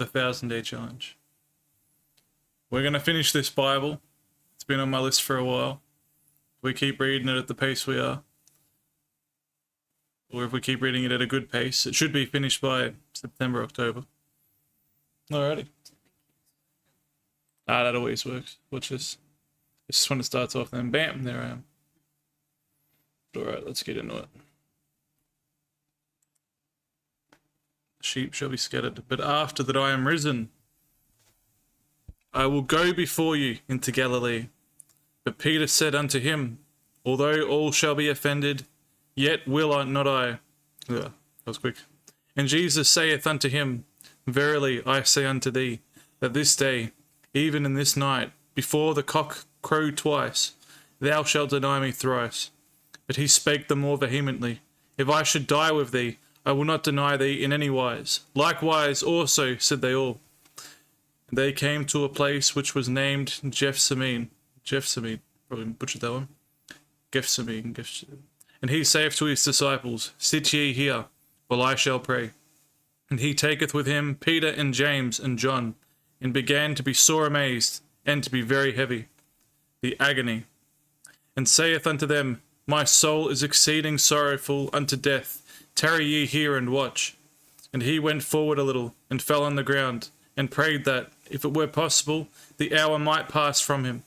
the 1,000-day challenge. We're going to finish this Bible. It's been on my list for a while. If we keep reading it at the pace we are, or if we keep reading it at a good pace, it should be finished by September, October. Alrighty. That always works. Watch this. It's just when it starts off, then bam, there I am. Alright, let's get into it. Sheep shall be scattered, but after that I am risen, I will go before you into Galilee. But Peter said unto him, although all shall be offended, yet will I not I. That was quick. And Jesus saith unto him, verily I say unto thee, that this day, even in this night, before the cock crow twice, thou shalt deny me thrice. But he spake the more vehemently, if I should die with thee, I will not deny thee in any wise. Likewise also said they all. And they came to a place which was named Gethsemane, probably butchered that one. Gethsemane. And he saith to his disciples, sit ye here, while I shall pray. And he taketh with him Peter and James and John, and began to be sore amazed, and to be very heavy, the agony. And saith unto them, my soul is exceeding sorrowful unto death. Tarry ye here and watch. And he went forward a little, and fell on the ground, and prayed that, if it were possible, the hour might pass from him.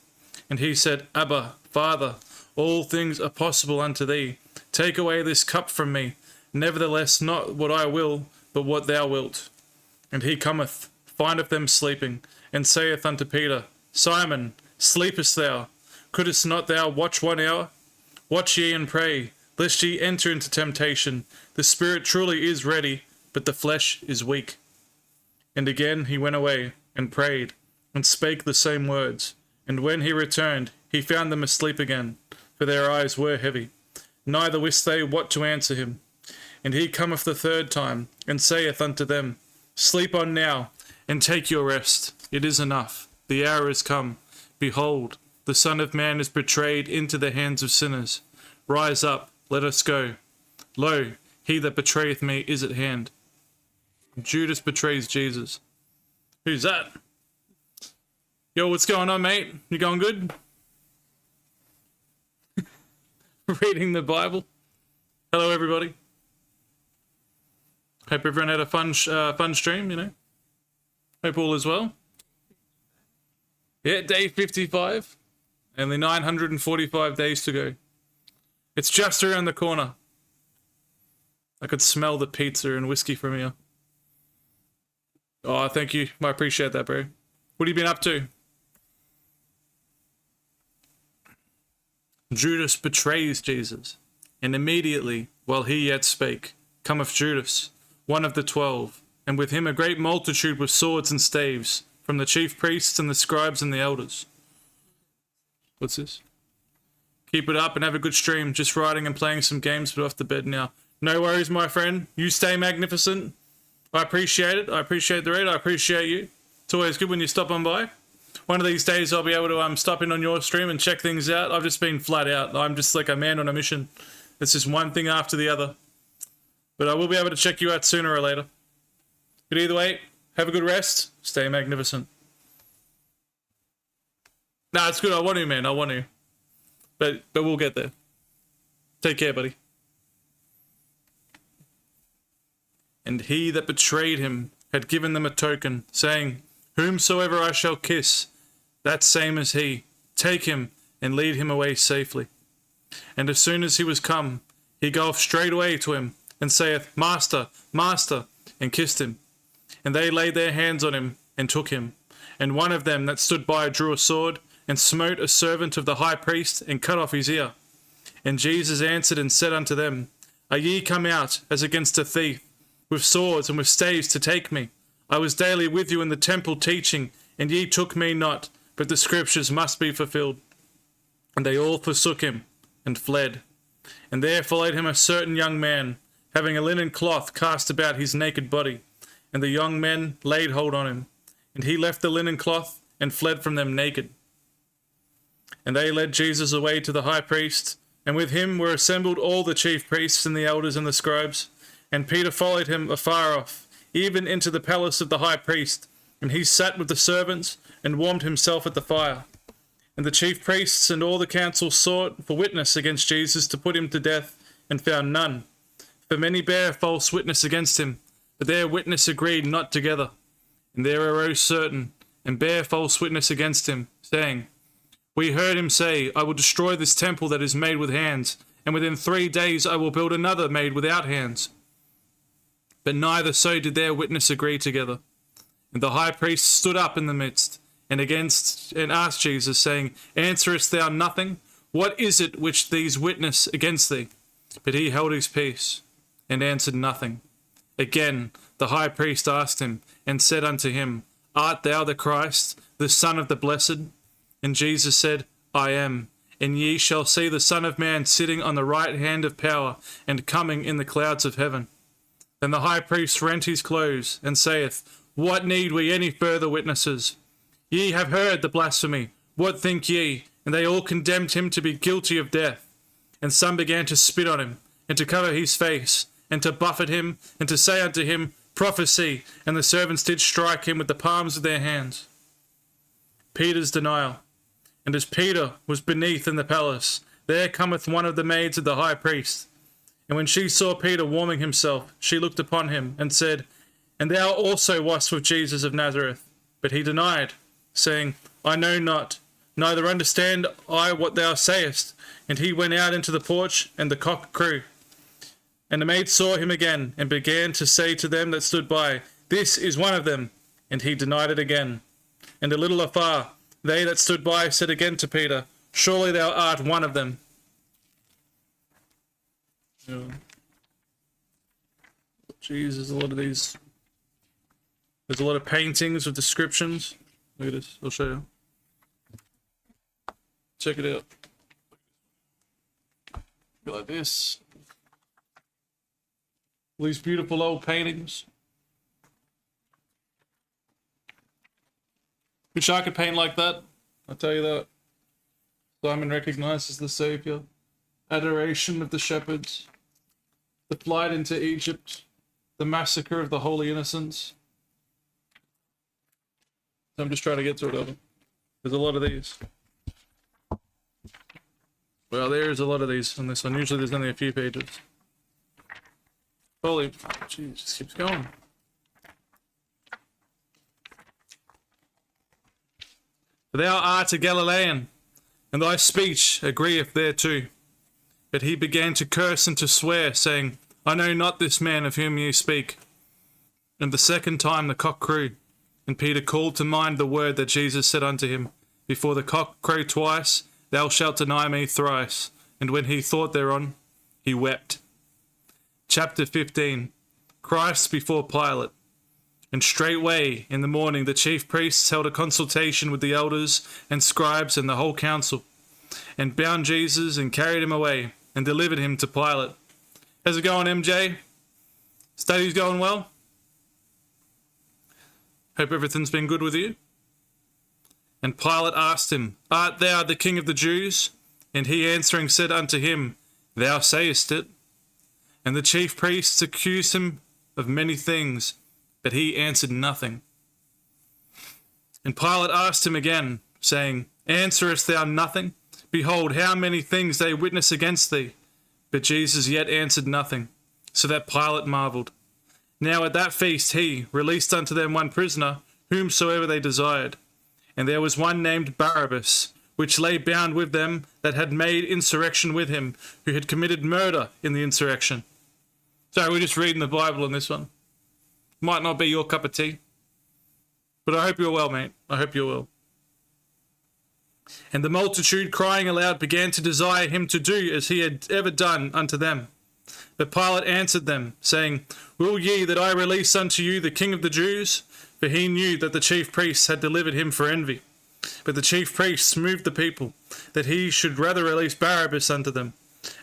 And he said, Abba, Father, all things are possible unto thee. Take away this cup from me. Nevertheless, not what I will, but what thou wilt. And he cometh, findeth them sleeping, and saith unto Peter, Simon, sleepest thou? Couldst not thou watch 1 hour? Watch ye and pray, lest ye enter into temptation. The spirit truly is ready, but the flesh is weak. And again he went away, and prayed, and spake the same words. And when he returned, he found them asleep again, for their eyes were heavy. Neither wist they what to answer him. And he cometh the third time, and saith unto them, sleep on now, and take your rest. It is enough. The hour is come. Behold, the Son of Man is betrayed into the hands of sinners. Rise up, let us go. Lo, he that betrayeth me is at hand. Judas betrays Jesus. Who's that? Yo, what's going on, mate? You going good? Reading the Bible. Hello, everybody. Hope everyone had a fun stream, you know. Hope all is well. Yeah, day 55. Only 945 days to go. It's just around the corner. I could smell the pizza and whiskey from here. Oh, thank you. I appreciate that, bro. What have you been up to? Judas betrays Jesus, and immediately, while he yet spake, cometh Judas, one of the 12, and with him a great multitude with swords and staves, from the chief priests and the scribes and the elders. What's this? Keep it up and have a good stream. Just writing and playing some games, but off to bed now. No worries, my friend. You stay magnificent. I appreciate it. I appreciate the raid. I appreciate you. It's always good when you stop on by. One of these days I'll be able to stop in on your stream and check things out. I've just been flat out. I'm just like a man on a mission. It's just one thing after the other. But I will be able to check you out sooner or later. But either way, have a good rest. Stay magnificent. Nah, it's good. I want to, man. I want to. But we'll get there. Take care, buddy. And he that betrayed him had given them a token, saying, whomsoever I shall kiss, that same is he. Take him, and lead him away safely. And as soon as he was come, he goeth straightway to him, and saith, Master, Master, and kissed him. And they laid their hands on him, and took him. And one of them that stood by drew a sword, and smote a servant of the high priest, and cut off his ear. And Jesus answered and said unto them, Are ye come out as against a thief, with swords and with staves to take me? I was daily with you in the temple teaching, and ye took me not, but the scriptures must be fulfilled. And they all forsook him, and fled. And there followed him a certain young man, having a linen cloth cast about his naked body. And the young men laid hold on him. And he left the linen cloth, and fled from them naked. And they led Jesus away to the high priest, and with him were assembled all the chief priests and the elders and the scribes. And Peter followed him afar off, even into the palace of the high priest, and he sat with the servants and warmed himself at the fire. And the chief priests and all the council sought for witness against Jesus to put him to death, and found none. For many bare false witness against him, but their witness agreed not together. And there arose certain, and bare false witness against him, saying, We heard him say, I will destroy this temple that is made with hands, and within 3 days I will build another made without hands. But neither so did their witness agree together. And the high priest stood up in the midst, and asked Jesus, saying, Answerest thou nothing? What is it which these witness against thee? But he held his peace, and answered nothing. Again the high priest asked him, and said unto him, Art thou the Christ, the Son of the Blessed? And Jesus said, I am. And ye shall see the Son of Man sitting on the right hand of power, and coming in the clouds of heaven. Then the high priest rent his clothes, and saith, What need we any further witnesses? Ye have heard the blasphemy. What think ye? And they all condemned him to be guilty of death. And some began to spit on him, and to cover his face, and to buffet him, and to say unto him, Prophesy. And the servants did strike him with the palms of their hands. Peter's denial. And as Peter was beneath in the palace, there cometh one of the maids of the high priest. And when she saw Peter warming himself, she looked upon him, and said, And thou also wast with Jesus of Nazareth. But he denied, saying, I know not, neither understand I what thou sayest. And he went out into the porch, and the cock crew. And the maid saw him again, and began to say to them that stood by, This is one of them. And he denied it again. And a little afar, they that stood by said again to Peter, Surely thou art one of them. Yeah. Jesus, a lot of these. There's a lot of paintings with descriptions. Look at this, I'll show you. Check it out. Go like this. All these beautiful old paintings. Wish I could paint like that. I'll tell you that. Simon recognizes the Savior. Adoration of the shepherds. The flight into Egypt. The massacre of the holy innocents. I'm just trying to get to it over. There's a lot of these. Well, there's a lot of these on this one. Usually there's only a few pages. Holy, geez, it just keeps going. For thou art a Galilean, and thy speech agreeth thereto. But he began to curse and to swear, saying, I know not this man of whom ye speak. And the second time the cock crew, and Peter called to mind the word that Jesus said unto him, Before the cock crow twice, thou shalt deny me thrice. And when he thought thereon, he wept. Chapter 15. Christ before Pilate. And straightway in the morning the chief priests held a consultation with the elders and scribes and the whole council, and bound Jesus and carried him away, and delivered him to Pilate. How's it going, MJ? Studies going well? Hope everything's been good with you. And Pilate asked him, Art thou the king of the Jews? And he answering said unto him, Thou sayest it. And the chief priests accused him of many things, but he answered nothing. And Pilate asked him again, saying, Answerest thou nothing? Behold, how many things they witness against thee. But Jesus yet answered nothing, so that Pilate marvelled. Now at that feast he released unto them one prisoner, whomsoever they desired. And there was one named Barabbas, which lay bound with them that had made insurrection with him, who had committed murder in the insurrection. Sorry, we're just reading the Bible on this one. Might not be your cup of tea. But I hope you're well, mate. I hope you're well. And the multitude, crying aloud, began to desire him to do as he had ever done unto them. But Pilate answered them, saying, Will ye that I release unto you the King of the Jews? For he knew that the chief priests had delivered him for envy. But the chief priests moved the people, that he should rather release Barabbas unto them.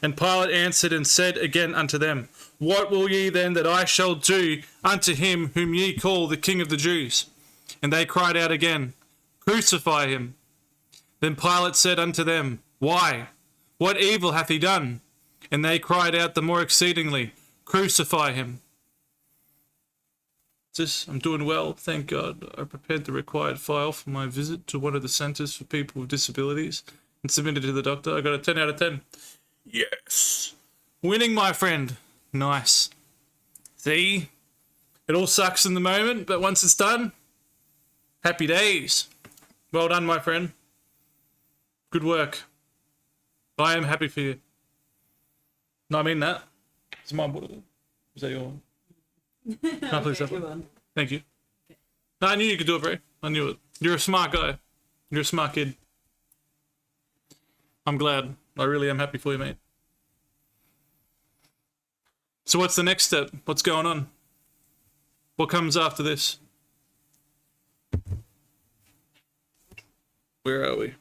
And Pilate answered and said again unto them, What will ye then that I shall do unto him whom ye call the King of the Jews? And they cried out again, Crucify him. Then Pilate said unto them, Why? What evil hath he done? And they cried out the more exceedingly, Crucify him. I'm doing well, thank God. I prepared the required file for my visit to one of the centers for people with disabilities and submitted to the doctor. I got a 10 out of 10. Yes. Winning, my friend. Nice. See? It all sucks in the moment, but once it's done, happy days. Well done, my friend. Good work. I am happy for you. No, I mean that. It's my water. Is that your one? Can I please have one? Thank you. No, I knew you could do it, bro. I knew it. You're a smart guy. You're a smart kid. I'm glad. I really am happy for you, mate. So what's the next step? What's going on? What comes after this? Where are we?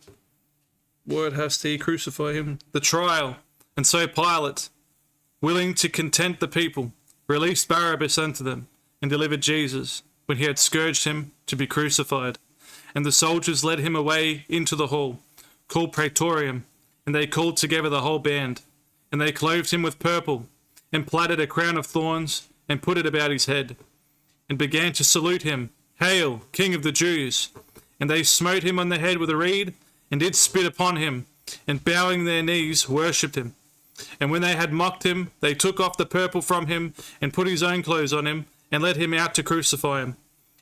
Word hast he, crucify him. The trial. And so Pilate, willing to content the people, released Barabbas unto them, and delivered Jesus, when he had scourged him, to be crucified. And the soldiers led him away into the hall, called Praetorium, and they called together the whole band. And they clothed him with purple, and platted a crown of thorns, and put it about his head, and began to salute him, Hail, King of the Jews! And they smote him on the head with a reed, and did spit upon him, and bowing their knees worshipped him. And when they had mocked him, they took off the purple from him, and put his own clothes on him, and led him out to crucify him.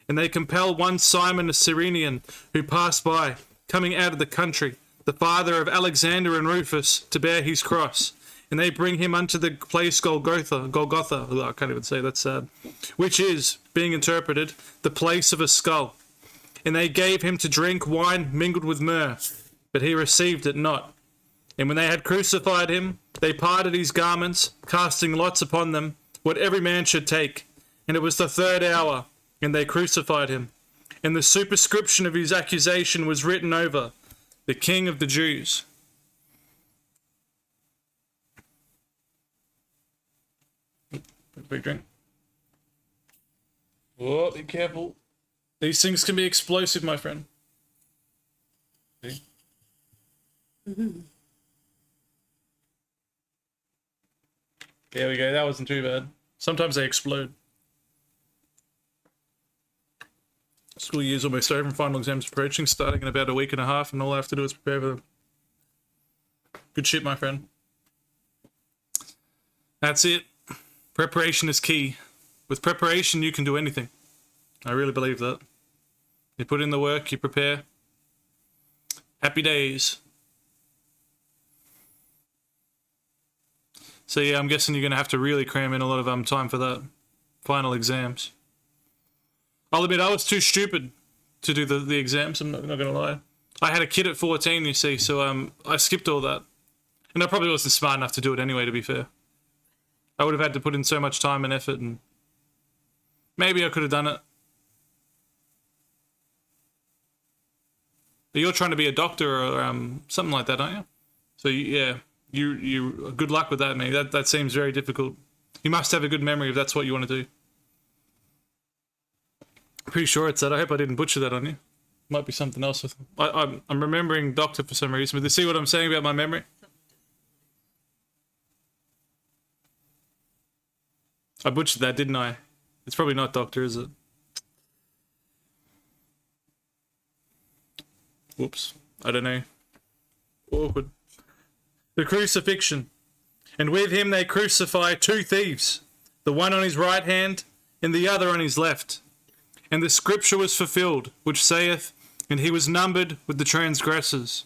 And they compelled one Simon a Cyrenian, who passed by, coming out of the country, the father of Alexander and Rufus, to bear his cross. And they bring him unto the place Golgotha. Oh, I can't even say, that's sad. Which is, being interpreted, the place of a skull. And they gave him to drink wine mingled with myrrh, but he received it not. And when they had crucified him, they parted his garments, casting lots upon them, what every man should take. And it was the 3rd hour, and they crucified him. And the superscription of his accusation was written over, the King of the Jews. Big drink. Oh, be careful. These things can be explosive, my friend. See? There we go. That wasn't too bad. Sometimes they explode. School year's almost over and final exams approaching, starting in about a week and a half, and all I have to do is prepare for them. Good shit, my friend. That's it. Preparation is key. With preparation, you can do anything. I really believe that. You put in the work, you prepare. Happy days. So yeah, I'm guessing you're going to have to really cram in a lot of time for that. Final exams. I'll admit, I was too stupid to do the exams, I'm not going to lie. I had a kid at 14, you see, so I skipped all that. And I probably wasn't smart enough to do it anyway, to be fair. I would have had to put in so much time and effort, and maybe I could have done it. But you're trying to be a doctor or something like that, aren't you? So yeah, you good luck with that, mate. That seems very difficult. You must have a good memory if that's what you want to do. Pretty sure it's that. I hope I didn't butcher that on you. Might be something else. I'm remembering doctor for some reason. But you see what I'm saying about my memory? I butchered that, didn't I? It's probably not doctor, is it? Whoops. I don't know. Awkward. The crucifixion. And with him they crucify 2 thieves, the one on his right hand and the other on his left. And the scripture was fulfilled, which saith, And he was numbered with the transgressors.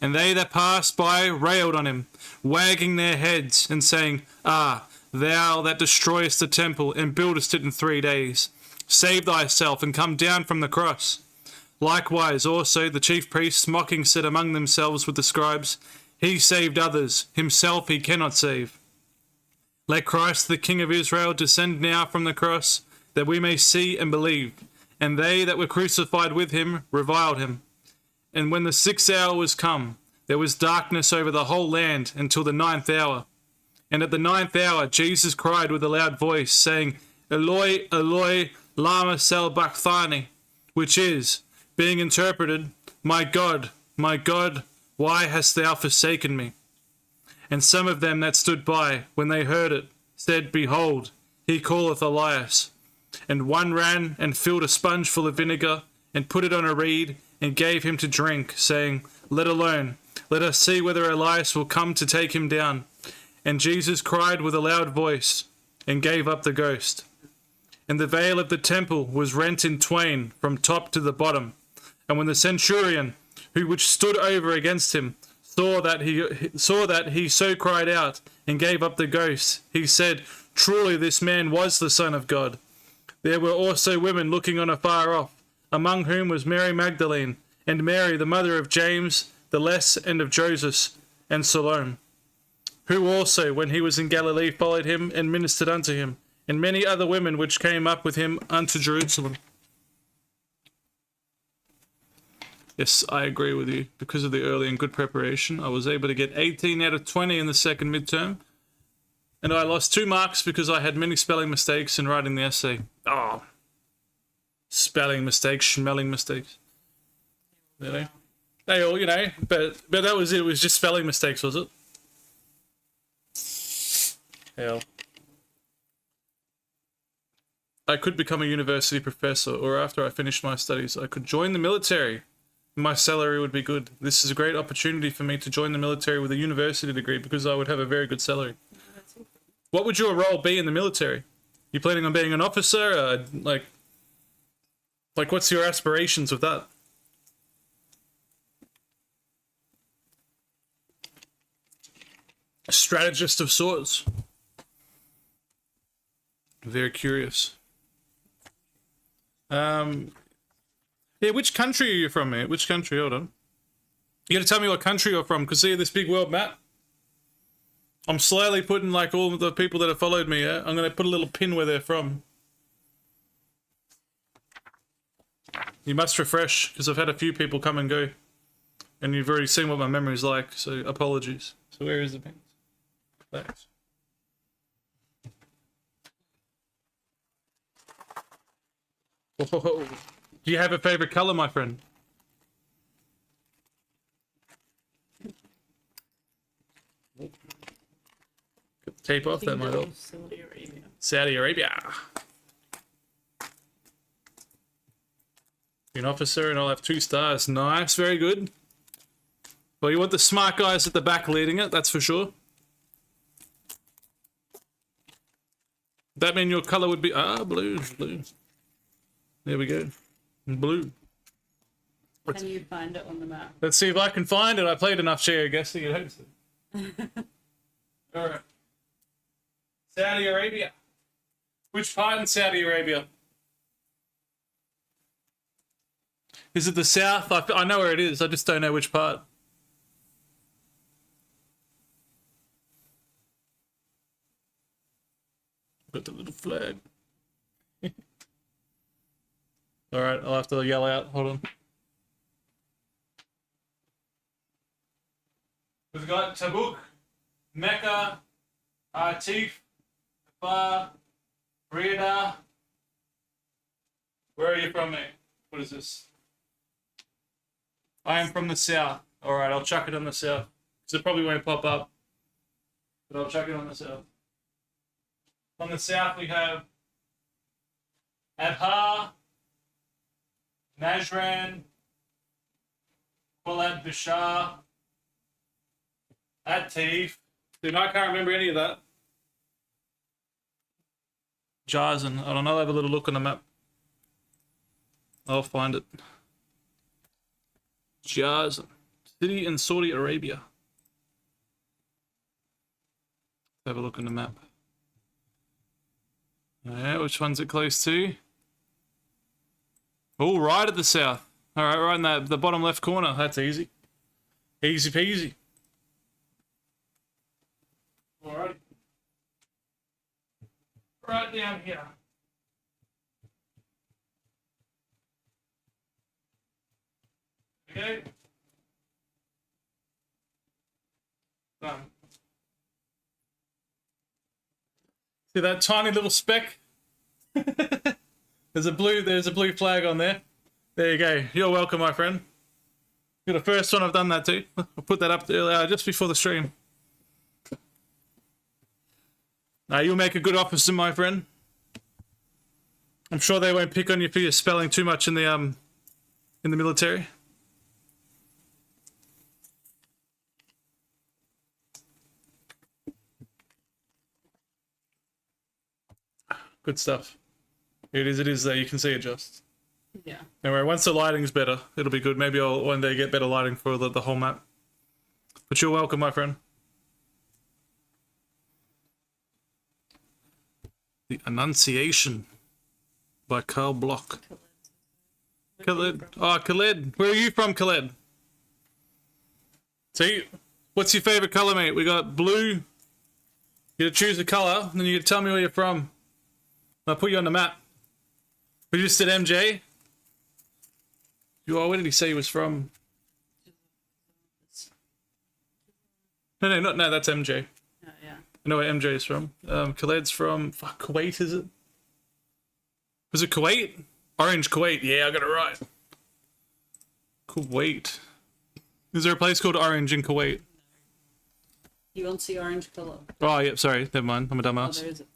And they that passed by railed on him, wagging their heads, and saying, Ah, thou that destroyest the temple and buildest it in 3 days, save thyself and come down from the cross. Likewise also the chief priests mocking said among themselves with the scribes, He saved others, himself he cannot save. Let Christ the King of Israel descend now from the cross, that we may see and believe. And they that were crucified with him reviled him. And when the 6th hour was come, there was darkness over the whole land until the 9th hour. And at the 9th hour Jesus cried with a loud voice, saying, Eloi, Eloi, lama sabachthani, which is, being interpreted, my God, why hast thou forsaken me? And some of them that stood by, when they heard it, said, Behold, he calleth Elias. And one ran and filled a sponge full of vinegar and put it on a reed and gave him to drink, saying, Let alone, let us see whether Elias will come to take him down. And Jesus cried with a loud voice and gave up the ghost. And the veil of the temple was rent in twain from top to the bottom. And when the centurion, which stood over against him, saw that he so cried out and gave up the ghost, he said, Truly this man was the Son of God. There were also women looking on afar off, among whom was Mary Magdalene, and Mary the mother of James the Less and of Joseph, and Salome, who also, when he was in Galilee, followed him and ministered unto him, and many other women which came up with him unto Jerusalem. Yes, I agree with you. Because of the early and good preparation, I was able to get 18 out of 20 in the second midterm. And I lost 2 marks because I had many spelling mistakes in writing the essay. Oh, spelling mistakes, schmelling mistakes. Really? They all, but that was it. It was just spelling mistakes, was it? Hell. I could become a university professor, or after I finished my studies, I could join the military. My salary would be good. This is a great opportunity for me to join the military with a university degree because I would have a very good salary. What would your role be in the military? You planning on being an officer? Like what's your aspirations with that? A strategist of sorts. Very curious. Yeah, which country are you from, mate? Which country? Hold on. You gotta tell me what country you're from, because see this big world map? I'm slowly putting, like, all of the people that have followed me, yeah? I'm gonna put a little pin where they're from. You must refresh, because I've had a few people come and go. And you've already seen what my memory's like, so apologies. So where is the pin? Thanks. Whoa. Do you have a favorite color, my friend? Get the tape off that, my dog. Saudi Arabia. Saudi Arabia. You're an officer and I'll have 2 stars. Nice, very good. Well, you want the smart guys at the back leading it, that's for sure. That mean your color would be blue. There we go. Blue. Can you find it on the map? Let's see if I can find it. I played enough GeoGuessr, you'd hope so. Alright. Saudi Arabia. Which part in Saudi Arabia? Is it the south? I know where it is, I just don't know which part. Got the little flag. Alright, I'll have to yell out. Hold on. We've got Tabuk, Mecca, Atif, Kafar, Riyadh. Where are you from, mate? What is this? I am from the south. Alright, I'll chuck it on the south. Because it probably won't pop up. But I'll chuck it on the south. On the south we have Abha, Najran, Qulat Bishar, Atif. Dude, I can't remember any of that. Jazan. I don't know, I'll have a little look on the map. I'll find it. Jazan. City in Saudi Arabia. Have a look on the map. Yeah, which one's it close to? Oh, right at the south. Alright, right in the bottom left corner. That's easy. Easy peasy. Alright. Right down here. Okay. Done. See that tiny little speck? There's a blue flag on there. There you go. You're welcome, my friend. You're the first one I've done that to. I'll put that up there just before the stream. Now you'll make a good officer, my friend. I'm sure they won't pick on you for your spelling too much in the military. Good stuff. It is there. You can see it just. Yeah. Anyway, once the lighting's better, it'll be good. Maybe I'll one day get better lighting for the whole map. But you're welcome, my friend. The Annunciation by Carl Bloch. Khaled. Oh, Khaled. Where are you from, Khaled? See, what's your favorite color, mate? We got blue. You gotta choose a color, and then you gotta tell me where you're from. I'll put you on the map. We just did MJ. Where did he say he was from? No, that's MJ. Oh, yeah. I know where MJ is from. Khaled's from Kuwait, is it? Was it Kuwait? Orange, Kuwait. Yeah, I got it right. Kuwait. Is there a place called Orange in Kuwait? You want to see orange colour? Oh, yep, sorry. Never mind. I'm a Oh, dumbass. there is a place.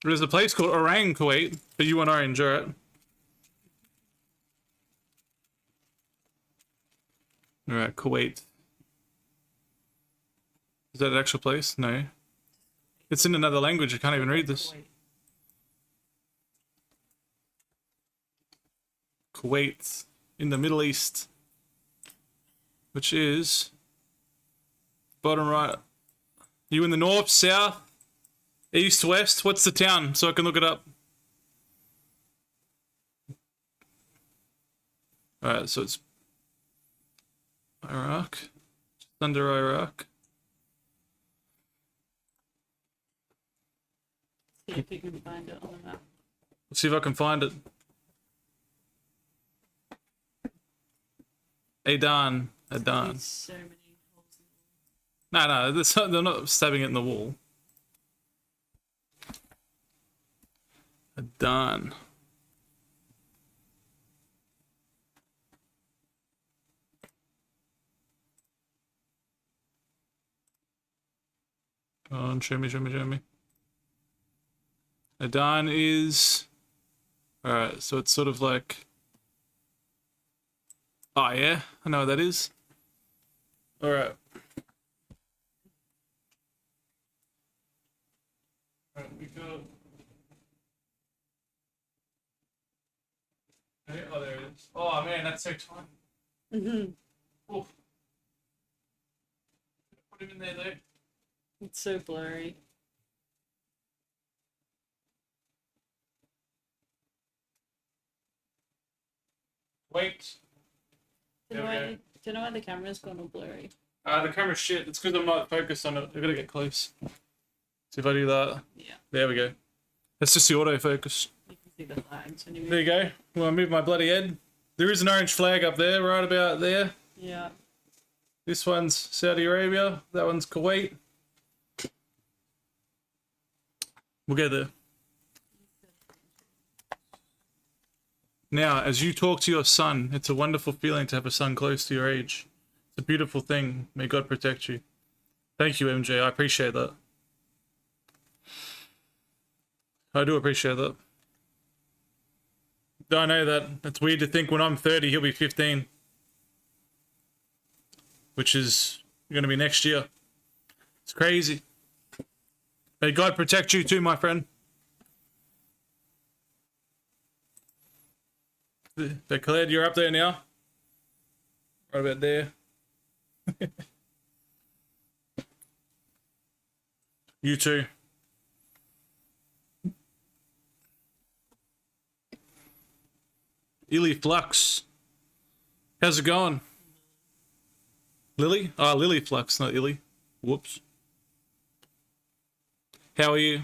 There's a place called Orang, Kuwait, but you want orange, alright? Alright, Kuwait. Is that an actual place? No. It's in another language. I can't even read this. Kuwait. In the Middle East. Which is... bottom right. You in the north, south, east, west? What's the town so I can look it up? Alright, so it's Iraq. Just under Iraq. See if you can find it on the map. Let's see if I can find it. Adan. There's so many holes in No, they're not stabbing it in the wall. Adan. Come on, show me. Adan is... Alright, so it's sort of like... Oh yeah, I know what that is. Alright. Alright, we got... Oh, there it is. Oh man, that's so tiny. Mm-hmm. Oof. Put him in there though. It's so blurry. Wait. Do you know There we why, do you know why the camera's gone all blurry? The camera's shit. It's because I'm not focused on it. I gotta get close. See if I do that. Yeah. There we go. That's just the autofocus. You can see the flags when you move. There you go. Well, I move my bloody head. There is an orange flag up there, right about there. Yeah. This one's Saudi Arabia. That one's Kuwait. We'll get there. Now, as you talk to your son, it's a wonderful feeling to have a son close to your age. It's a beautiful thing. May God protect you. Thank you, MJ. I appreciate that. I do appreciate that. I know that it's weird to think when I'm 30, he'll be 15. Which is going to be next year. It's crazy. May God protect you too, my friend. But Khaled, you're up there now. Right about there. You too. Illy Flux. How's it going? Lily? Oh, Lily Flux, not Illy. Whoops. How are you?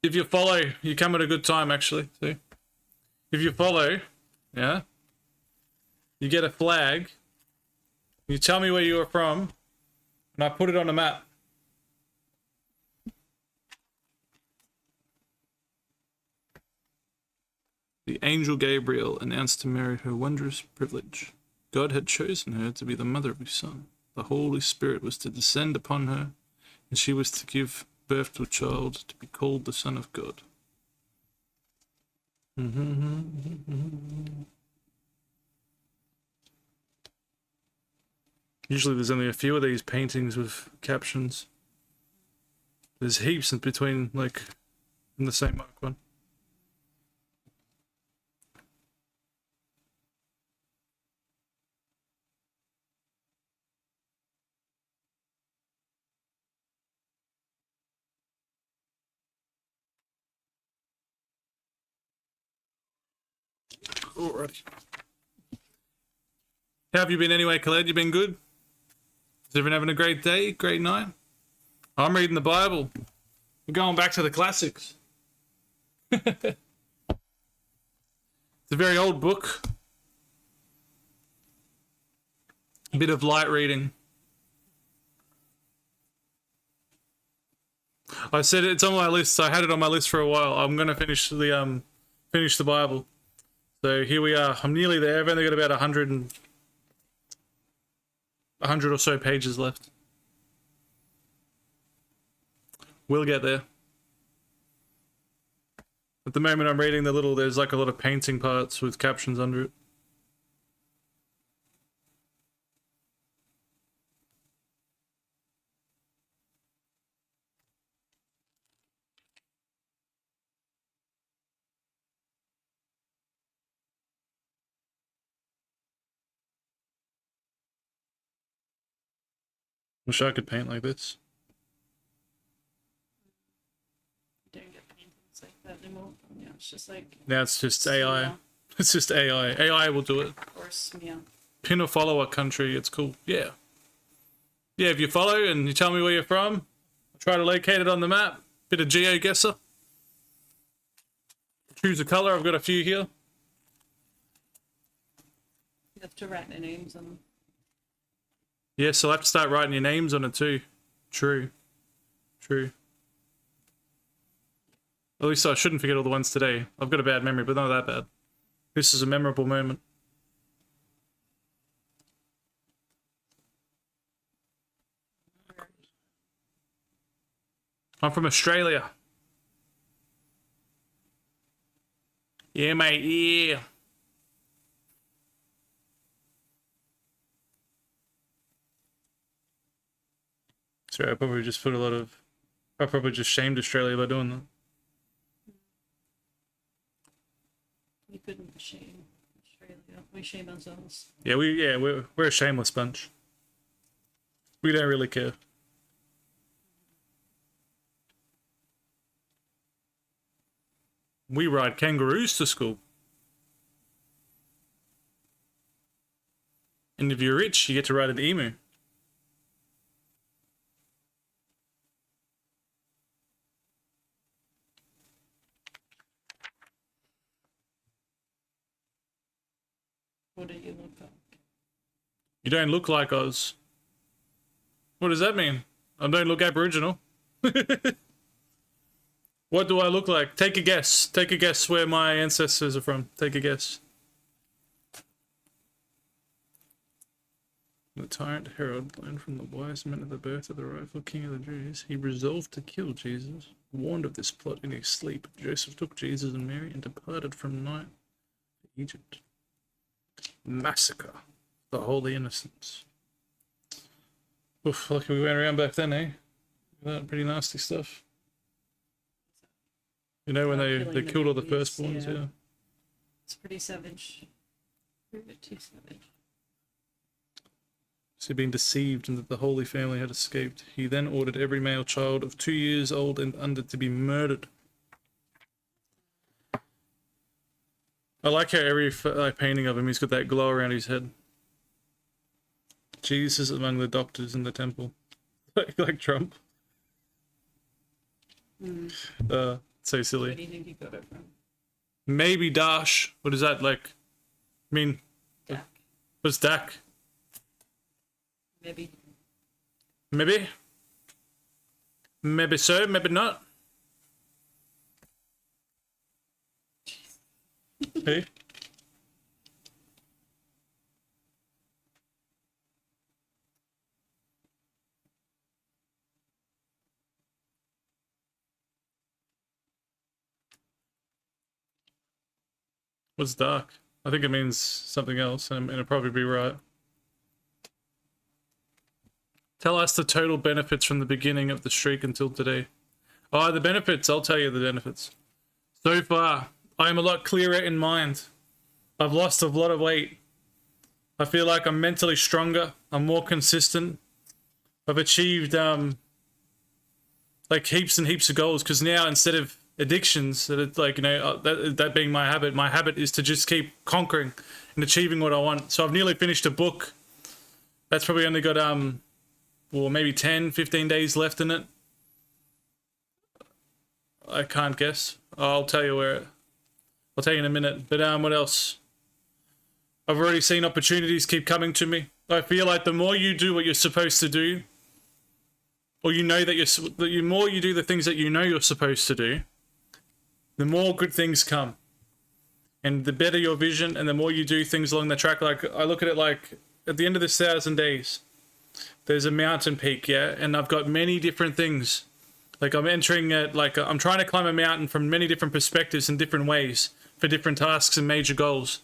If you follow, you come at a good time, actually. See? If you follow, yeah, you get a flag. You tell me where you are from, and I put it on the map. The angel Gabriel announced to Mary her wondrous privilege. God had chosen her to be the mother of his son. The Holy Spirit was to descend upon her, and she was to give birth to a child to be called the Son of God. Usually there's only a few of these paintings with captions. There's heaps in between, like, in the St. Mark one. Alrighty. How have you been anyway, Khaled? You been good? Has everyone having a great day? Great night? I'm reading the Bible. We're going back to the classics. It's a very old book. A bit of light reading. I said it's on my list. I had it on my list for a while. I'm gonna finish the Bible. So here we are. I'm nearly there. I've only got about 100 or so pages left. We'll get there. At the moment I'm reading there's like a lot of painting parts with captions under it. Wish I could paint like this. Don't get paintings like that anymore. Yeah, it's just like Now it's just AI. smear It's just AI. AI will do it. or smear. Pin or follow a country. It's cool. Yeah. Yeah, if you follow and you tell me where you're from, I'll try to locate it on the map. Bit of GeoGuessr. Choose a color. I've got a few here. You have to write their names on them. Yes, I'll have to start writing your names on it too. True. True. At least I shouldn't forget all the ones today. I've got a bad memory, but not that bad. This is a memorable moment. I'm from Australia. Yeah, mate, yeah. Sorry, I probably just put a lot of... I probably just shamed Australia by doing that. We couldn't shame Australia. We shame ourselves. Yeah, we're a shameless bunch. We don't really care. We ride kangaroos to school. And if you're rich, you get to ride an emu. What do you look like? You don't look like Oz. What does that mean? I don't look Aboriginal. What do I look like? Take a guess. Take a guess where my ancestors are from. Take a guess. The tyrant Herod learned from the wise men of the birth of the rightful king of the Jews. He resolved to kill Jesus. Warned of this plot in his sleep, Joseph took Jesus and Mary and departed from night to Egypt. Massacre the holy innocents. Oof, lucky we went around back then, eh? That pretty nasty stuff. You know, when they Killing the killed all the babies, firstborns, yeah. yeah. It's pretty savage. Pretty savage. So being deceived and that the Holy Family had escaped, he then ordered every male child of 2 years old and under to be murdered. I like how every painting of him, he's got that glow around his head. Jesus among the doctors in the temple. like Trump. So silly. Where do you think you got it from? Maybe Dash. What is that like? I mean, Dak. what's Dak? Maybe. Maybe. Maybe so, maybe not. Hey. What's dark? I think it means something else, and it'll probably be right. Tell us the total benefits from the beginning of the streak until today. Oh, the benefits. I'll tell you the benefits. So far, I am a lot clearer in mind. I've lost a lot of weight. I feel like I'm mentally stronger. I'm more consistent. I've achieved like heaps and heaps of goals, because now instead of addictions, that it's like, you know, that being my habit is to just keep conquering and achieving what I want. So I've nearly finished a book. That's probably only got well, maybe 10, 15 days left in it. I can't guess. I'll tell you I'll tell you in a minute. But what else? I've already seen opportunities keep coming to me. I feel like the more you do what you're supposed to do, or you know that the more you do the things that you know you're supposed to do, the more good things come. And the better your vision, and the more you do things along the track. Like, I look at it like, at the end of this 1,000 days, there's a mountain peak, yeah? And I've got many different things. Like, I'm entering it, like, I'm trying to climb a mountain from many different perspectives and different ways for different tasks and major goals.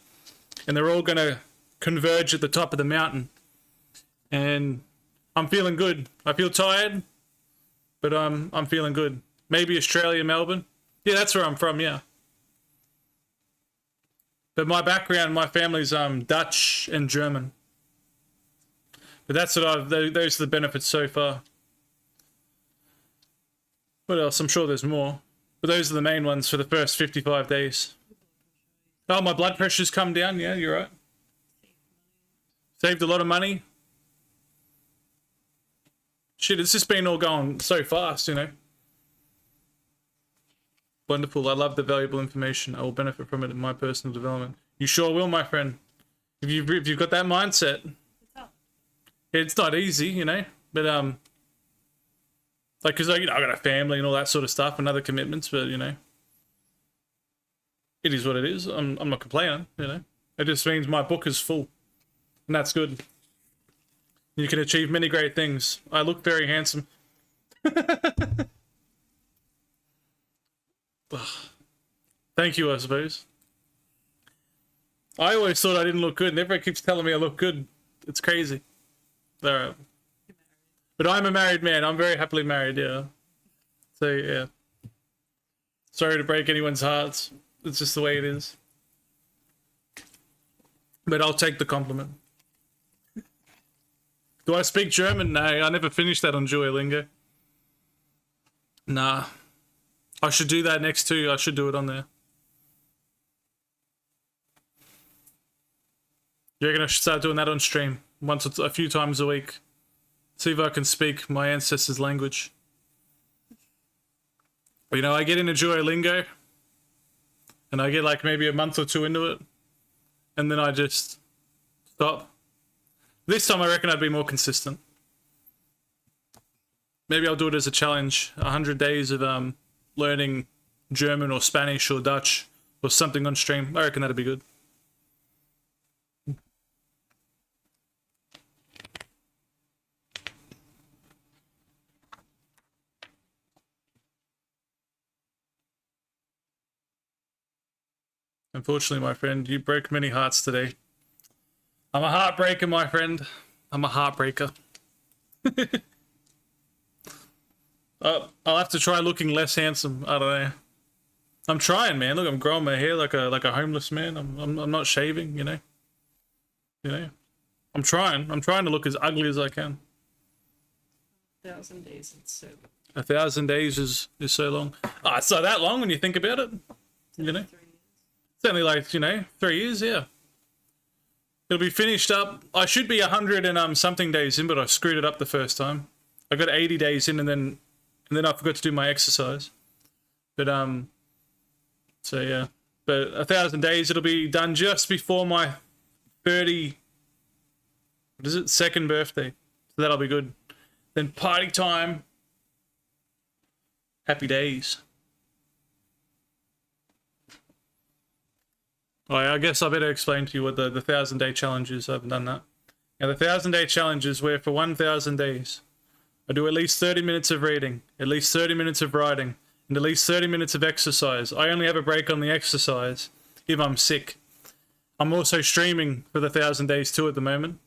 And they're all going to converge at the top of the mountain. And I'm feeling good. I feel tired, but I'm feeling good. Maybe Australia, Melbourne. Yeah, that's where I'm from, yeah. But my background, my family's Dutch and German. But that's what those are the benefits so far. What else? I'm sure there's more. But those are the main ones for the first 55 days. Oh, my blood pressure's come down. Yeah, you're right. Saved a lot of money. Shit, it's just been all going so fast, you know. Wonderful. I love the valuable information. I will benefit from it in my personal development. You sure will, my friend. If you've got that mindset. It's not easy, you know, but like, because you know, I got a family and all that sort of stuff and other commitments, but you know, it is what it is. I'm not complaining, you know. It just means my book is full, and that's good. You can achieve many great things. I look very handsome. Thank you, I suppose. I always thought I didn't look good, and everyone keeps telling me I look good. It's crazy. All right. But I'm a married man. I'm very happily married, yeah. So, yeah. Sorry to break anyone's hearts. It's just the way it is. But I'll take the compliment. Do I speak German? No, I never finished that on Duolingo. Nah. I should do that next too. I should do it on there. You reckon I should start doing that on stream? Once or a few times a week. See if I can speak my ancestors' language. But, you know, I get into Duolingo, and I get like maybe a month or two into it, and then I just stop. This time I reckon I'd be more consistent. Maybe I'll do it as a challenge. 100 days of learning German or Spanish or Dutch or something on stream. I reckon that'd be good. Unfortunately, my friend, you broke many hearts today. I'm a heartbreaker, my friend. I'm a heartbreaker. I'll have to try looking less handsome. I don't know. I'm trying, man. Look, I'm growing my hair like a homeless man. I'm not shaving, you know. You know. I'm trying. I'm trying to look as ugly as I can. 1,000 days. It's so. 1,000 days is so long. Oh, it's not that long when you think about it. You know. 3 years. It's only like, you know, 3 years, yeah. It'll be finished up. I should be 100 and something days in, but I screwed it up the first time. I got 80 days in and then I forgot to do my exercise. But so yeah. But 1,000 days, it'll be done just before my 2nd birthday. So that'll be good. Then party time. Happy days. Oh, I guess I better explain to you what the 1,000-day challenge is. I haven't done that. Now, the 1,000-day challenge is where for 1,000 days, I do at least 30 minutes of reading, at least 30 minutes of writing, and at least 30 minutes of exercise. I only have a break on the exercise if I'm sick. I'm also streaming for the 1,000 Days too at the moment,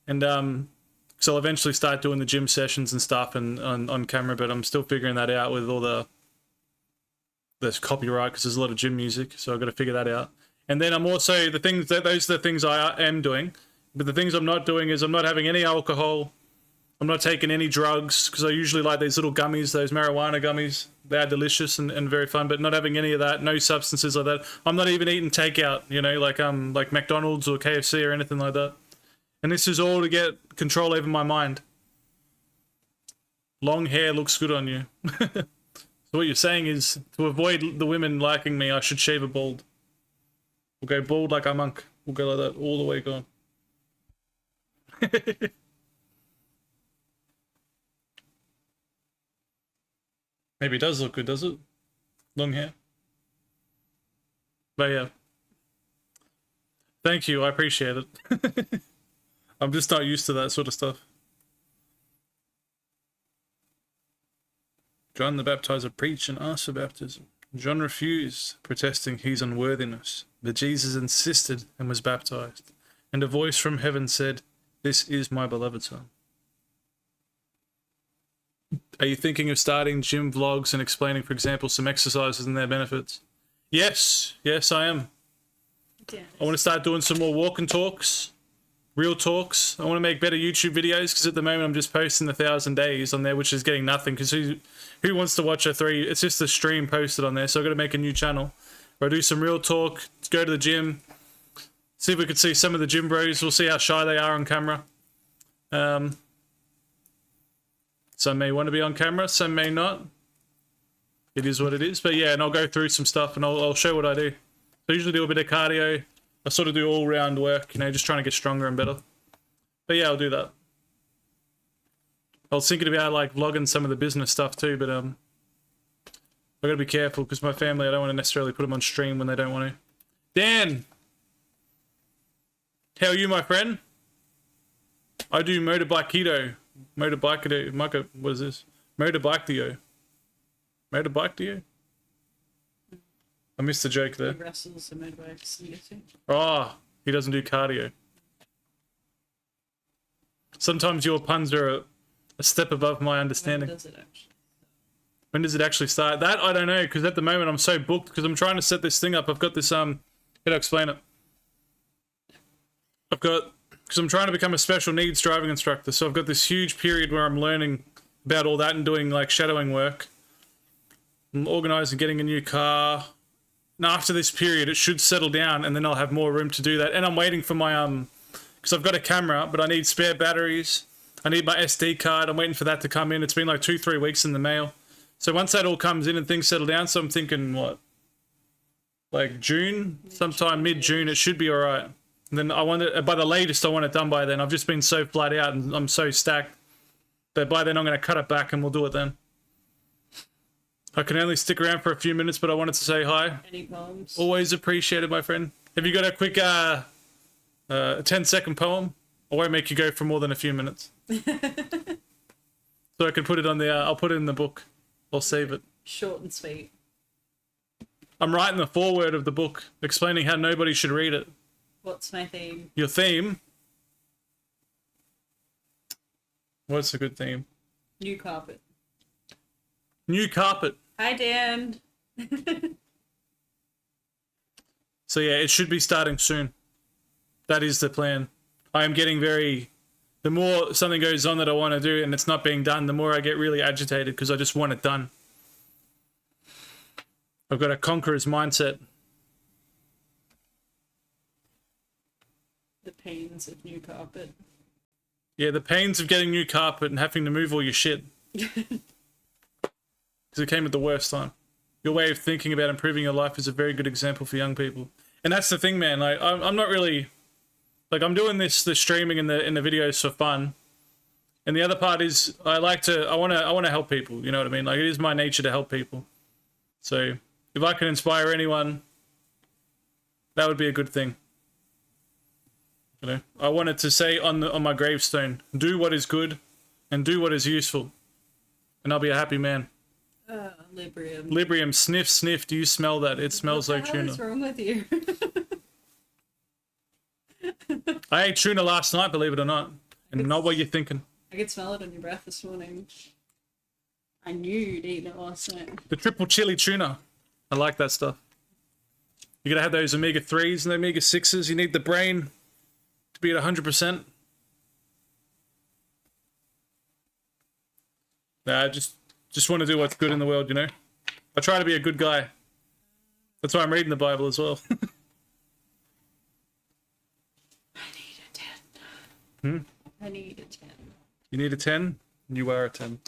and so I'll eventually start doing the gym sessions and stuff and on camera. But I'm still figuring that out with all the copyright, because there's a lot of gym music, so I've got to figure that out. And then I'm also those are the things I am doing, but the things I'm not doing is I'm not having any alcohol. I'm not taking any drugs, because I usually like these little gummies, those marijuana gummies. They're delicious and very fun, but not having any of that, no substances like that. I'm not even eating takeout, you know, like McDonald's or KFC or anything like that. And this is all to get control over my mind. Long hair looks good on you. So what you're saying is, to avoid the women liking me, I should shave a bald. We'll go bald like a monk. We'll go like that all the way gone. Maybe it does look good, does it? Long hair. But yeah. Thank you, I appreciate it. I'm just not used to that sort of stuff. John the Baptizer preached and asked for baptism. John refused, protesting his unworthiness. But Jesus insisted and was baptized. And a voice from heaven said, "This is my beloved son." Are you thinking of starting gym vlogs and explaining, for example, some exercises and their benefits? Yes, I am. Yeah. I want to start doing some more walk and talks, real talks. I want to make better YouTube videos, because at the moment I'm just posting the 1,000 Days on there, which is getting nothing, because who wants to watch it's just a stream posted on there. So I've got to make a new channel where I do some real talk, go to the gym, see if we could see some of the gym bros. We'll see how shy they are on camera. Some may want to be on camera, some may not. It is what it is. But yeah, and I'll go through some stuff and I'll show what I do. So I usually do a bit of cardio. I sort of do all round work, you know, just trying to get stronger and better. But yeah, I'll do that. I was thinking about like vlogging some of the business stuff too, but I gotta be careful, because my family, I don't want to necessarily put them on stream when they don't want to. Dan! How are you, my friend? I do motorbike keto. What is this? Motorbike Dio. Motorbike Dio? I missed the joke there. He wrestles the motorbikes, I'm guessing. Oh, he doesn't do cardio. Sometimes your puns are a step above my understanding. When does it actually? When does it actually start? That I don't know, because at the moment I'm so booked, because I'm trying to set this thing up. I've got this, how do I explain it? Because I'm trying to become a special needs driving instructor, so I've got this huge period where I'm learning about all that and doing like shadowing work. I'm organising getting a new car. And after this period, it should settle down, and then I'll have more room to do that. And I'm waiting for my, because I've got a camera, but I need spare batteries. I need my SD card. I'm waiting for that to come in. It's been like 2-3 weeks in the mail. So once that all comes in and things settle down, so I'm thinking, what? Like June? Sometime mid-June, it should be all right. And then I want it, by the latest, I want it done by then. I've just been so flat out and I'm so stacked that by then I'm going to cut it back and we'll do it then. I can only stick around for a few minutes, but I wanted to say hi. Any poems? Always appreciated, my friend. Have you got a quick 10-second poem? I won't make you go for more than a few minutes. So I can put it on the, I'll put it in the book. I'll save it. Short and sweet. I'm writing the foreword of the book, explaining how nobody should read it. What's my theme? Your theme? What's a good theme? New carpet. New carpet. Hi, Dan. So yeah, it should be starting soon. That is the plan. I am getting very... The more something goes on that I want to do and it's not being done, the more I get really agitated, because I just want it done. I've got a conqueror's mindset. The pains of new carpet. Yeah, the pains of getting new carpet and having to move all your shit. Because it came at the worst time. Your way of thinking about improving your life is a very good example for young people. And that's the thing, man. Like, I'm not really... Like, I'm doing the streaming in the videos for fun. And the other part is I want to help people, you know what I mean? Like, it is my nature to help people. So, if I can inspire anyone, that would be a good thing. You know, I wanted to say on my gravestone, do what is good and do what is useful, and I'll be a happy man. Librium. Librium, sniff, sniff. Do you smell that? It smells like tuna. What's wrong with you? I ate tuna last night, believe it or not. And not what you're thinking. I could smell it on your breath this morning. I knew you'd eaten it last night. The triple chili tuna. I like that stuff. You gotta have those omega-3s and omega-6s. You need the brain to be at 100%. Nah, I just want to do what's good in the world, you know? I try to be a good guy. That's why I'm reading the Bible as well. I need a 10. I need a 10. You need a 10? You are a 10.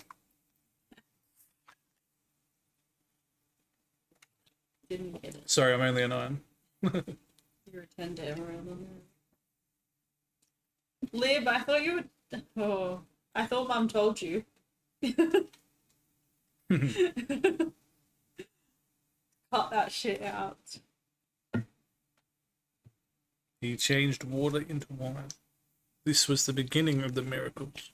Didn't get it. Sorry, I'm only a 9. You're a 10 to everyone on there. Lib, I thought you would. Oh, I thought Mum told you. Cut that shit out. He changed water into wine. This was the beginning of the miracles.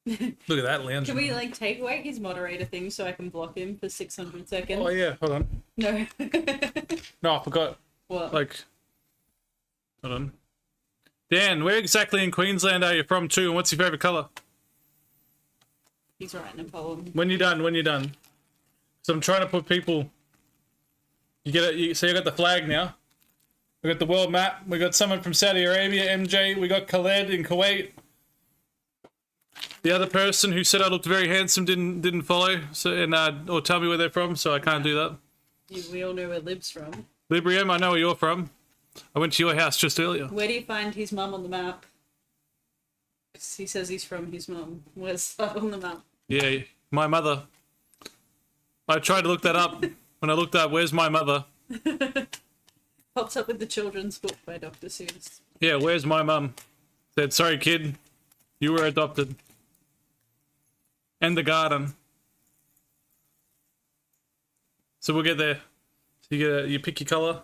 Look at that lounge. Can we like take away his moderator thing so I can block him for 600 seconds? Oh yeah, hold on. No. No, I forgot. What? Like, hold on. Dan, where exactly in Queensland are you from too, and what's your favourite colour? He's writing a poem. When you're done. So I'm trying to put people. You get it. So you got the flag now. We got the world map. We got someone from Saudi Arabia, MJ. We got Khaled in Kuwait. The other person who said I looked very handsome didn't follow. So and or tell me where they're from. So I can't do that. We all know where Lib's from. Librium, I know where you're from. I went to your house just earlier. Where do you find his mum on the map? He says he's from his mum. Where's that on the map? Yeah, my mother. I tried to look that up. When I looked up, where's my mother? Pops up with the children's book by Dr. Seuss. Yeah, where's my mum? Said, sorry, kid. You were adopted. And the garden. So we'll get there. So you pick your colour.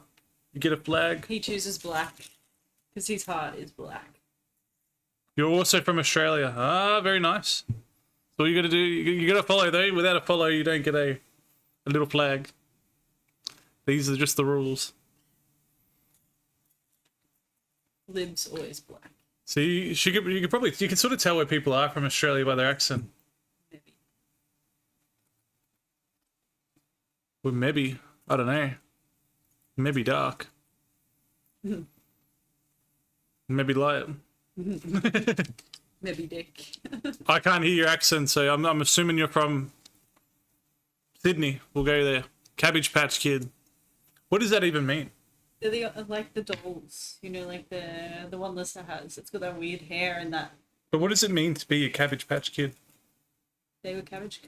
You get a flag. He chooses black. Because his heart is black. You're also from Australia. Ah, very nice. So you got to do, you got to follow though. Without a follow, you don't get a little flag. These are just the rules. Lib's always black. See, you can sort of tell where people are from Australia by their accent. Maybe. Well, maybe. I don't know. Maybe dark. Maybe light. Maybe dick. I can't hear your accent, so I'm assuming you're from Sydney. We'll go there. Cabbage Patch Kid. What does that even mean? They're like the dolls. You know, like the one Lisa has. It's got that weird hair and that. But what does it mean to be a Cabbage Patch Kid? They were Cabbage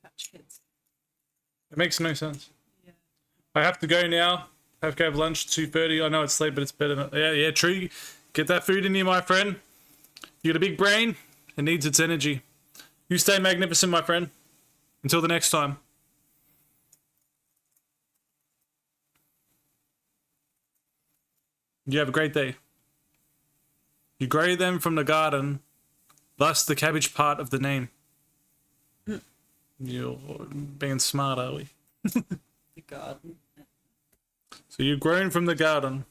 Patch Kids. It makes no sense. Yeah. I have to go now. I have to have lunch 2:30. I know it's late, but it's better. Yeah, true. Get that food in you, my friend. You got a big brain. It needs its energy. You stay magnificent, my friend. Until the next time. You have a great day. You grow them from the garden, thus the cabbage part of the name. You're being smart, are we? The garden. So you've grown from the garden.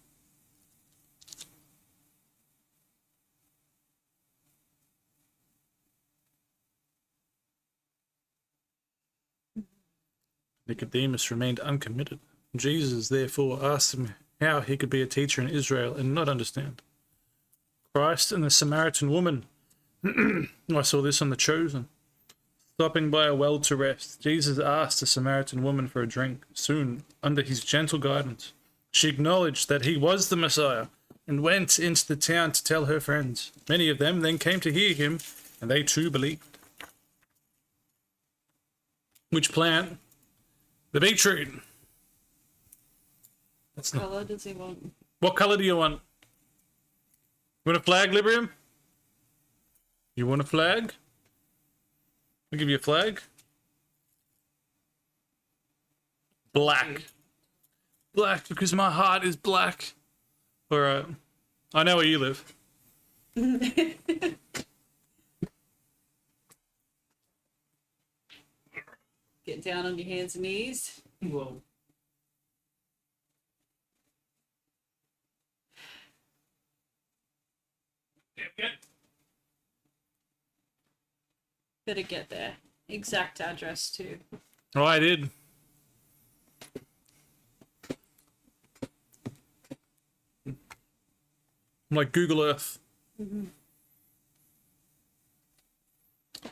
Nicodemus remained uncommitted. Jesus therefore asked him how he could be a teacher in Israel and not understand. Christ and the Samaritan woman. I saw this on The Chosen. Stopping by a well to rest, Jesus asked the Samaritan woman for a drink. Soon, under his gentle guidance, she acknowledged that he was the Messiah and went into the town to tell her friends. Many of them then came to hear him, and they too believed. Which plant? The beetroot. What colour does he want? What colour do you want? You want a flag, Librium? You want a flag? I'll give you a flag. Black. Black, because my heart is black. Alright. I know where you live. Get down on your hands and knees. Whoa. Better get their exact address too. Oh, I did. I'm like Google Earth.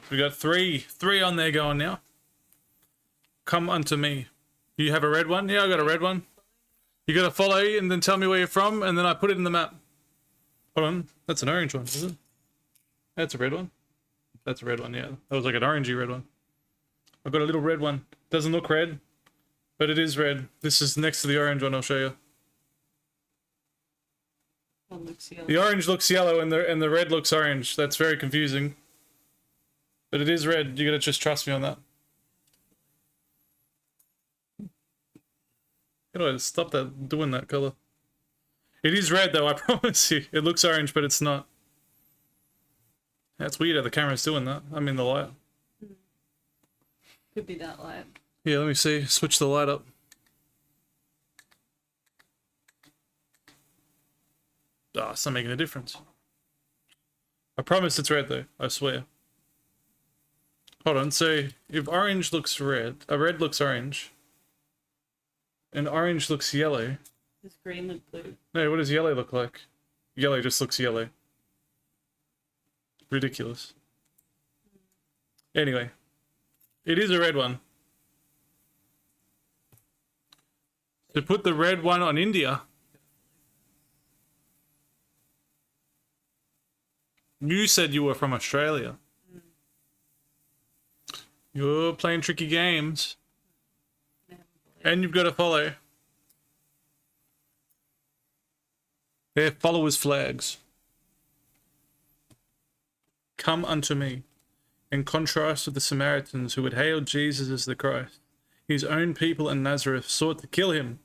We got three on there going now. Come unto me. You have a red one? Yeah, I got a red one. You gotta follow and then tell me where you're from, and then I put it in the map. Hold on. That's an orange one, is it? That's a red one. That's a red one, yeah. That was like an orangey red one. I've got a little red one. Doesn't look red, but it is red. This is next to the orange one, I'll show you. One looks yellow. The orange looks yellow and the red looks orange. That's very confusing. But it is red. You gotta just trust me on that. How do I stop that doing that color? It is red though, I promise you. It looks orange, but it's not. That's weird how the camera's doing that. I'm in the light. Could be that light. Yeah, let me see. Switch the light up. Ah, it's not making a difference. I promise it's red though, I swear. Hold on, so if orange looks red, a red looks orange, and orange looks yellow. Does green look blue? No, what does yellow look like? Yellow just looks yellow. Ridiculous. Anyway, it is a red one. To put the red one on India, you said you were from Australia. You're playing tricky games. And you've got to follow their followers' flags. Come unto me. In contrast to the Samaritans who had hailed Jesus as the Christ, his own people in Nazareth sought to kill him.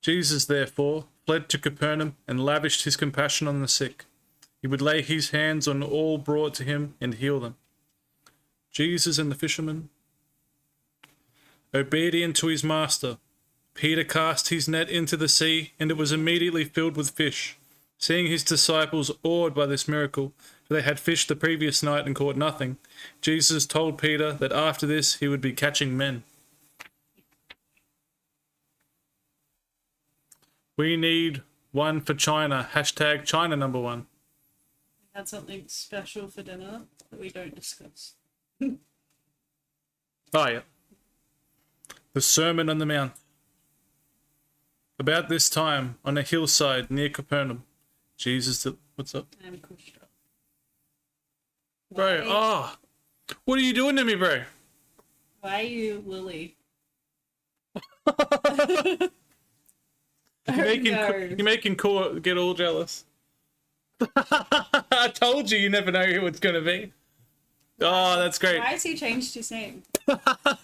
Jesus, therefore, fled to Capernaum and lavished his compassion on the sick. He would lay his hands on all brought to him and heal them. Jesus and the fishermen. Obedient to his master, Peter cast his net into the sea, and it was immediately filled with fish. Seeing his disciples awed by this miracle, for they had fished the previous night and caught nothing, Jesus told Peter that after this he would be catching men. We need one for China. Hashtag China #1. We had something special for dinner that we don't discuss. Oh, yeah. The Sermon on the Mount. About this time, on a hillside near Capernaum, Jesus... What's up? And Kushta. Bro, oh! What are you doing to me, bro? Why are you Lily? You're making Core get all jealous. I told you never know who it's going to be. Oh, that's great. Why has he changed his name? What are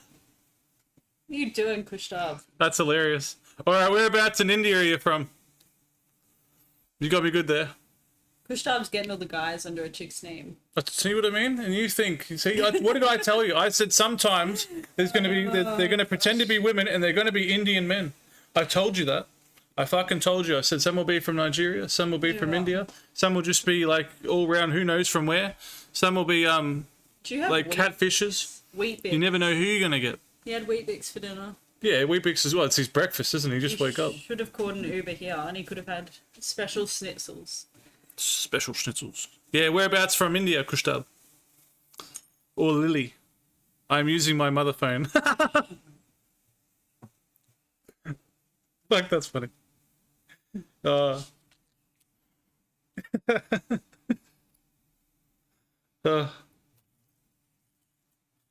you doing, Kushtab? That's hilarious. All right, whereabouts in India are you from? You got me good there. Kushtab's getting all the guys under a chick's name. See what I mean? And you think, see, what did I tell you? I said sometimes there's going to be, they're going to pretend to be women and they're going to be Indian men. I told you that. I fucking told you. I said some will be from Nigeria, some will be from India, some will just be like all round, who knows from where. Some will be Do you have like catfishes. Wheat Bix? You never know who you're going to get. He had Wheat Bix for dinner. Yeah, Weet-Bix as well. It's his breakfast, isn't he? He just woke up. Should have called an Uber here, and he could have had special schnitzels. Special schnitzels. Yeah, whereabouts from India, Kushtab? Or Lily? I'm using my mother phone. Fuck, that's funny.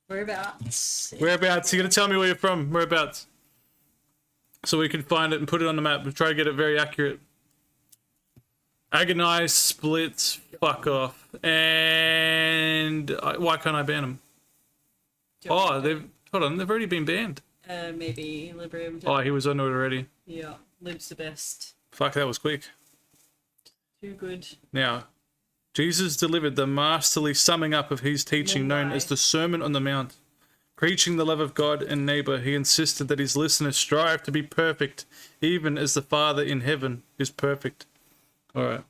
Whereabouts? Whereabouts? You gotta tell me where you're from. Whereabouts? So we can find it and put it on the map. We try to get it very accurate. Agonize, splits, fuck off. And why can't I ban them? Oh, hold on. They've already been banned. Maybe Librium. Oh, he was on it already. Yeah, Lib's the best. Fuck, that was quick. Too good. Now, Jesus delivered the masterly summing up of his teaching known as the Sermon on the Mount. Preaching the love of God and neighbor, he insisted that his listeners strive to be perfect, even as the Father in heaven is perfect. All right.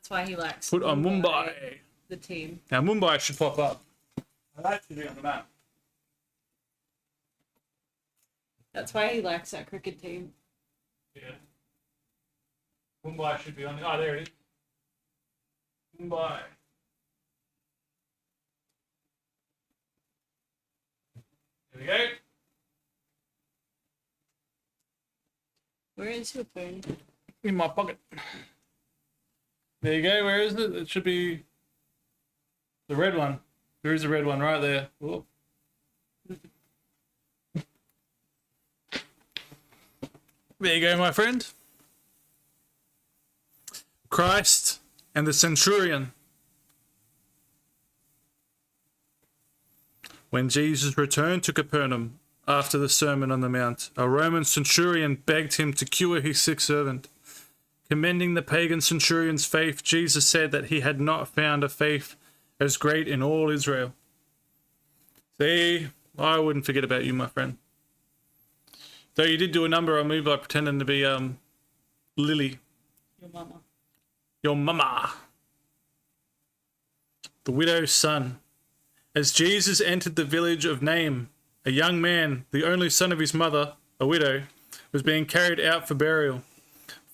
That's why he likes Put on Mumbai. the team. Now Mumbai should pop up. I like to be on the map. That's why he likes that cricket team. Yeah. Mumbai should be on. Oh, there it is. Mumbai. There we go. Where is your phone? In my pocket. There you go. Where is it? It should be the red one. There is a red one right there. Whoop. There you go, my friend. Christ and the centurion. When Jesus returned to Capernaum after the Sermon on the Mount, a Roman centurion begged him to cure his sick servant. Commending the pagan centurion's faith, Jesus said that he had not found a faith as great in all Israel. See, I wouldn't forget about you, my friend. Though you did do a number on me by pretending to be Lily, Your mama. your mama, the widow's son. As Jesus entered the village of Nain, a young man, the only son of his mother, a widow, was being carried out for burial.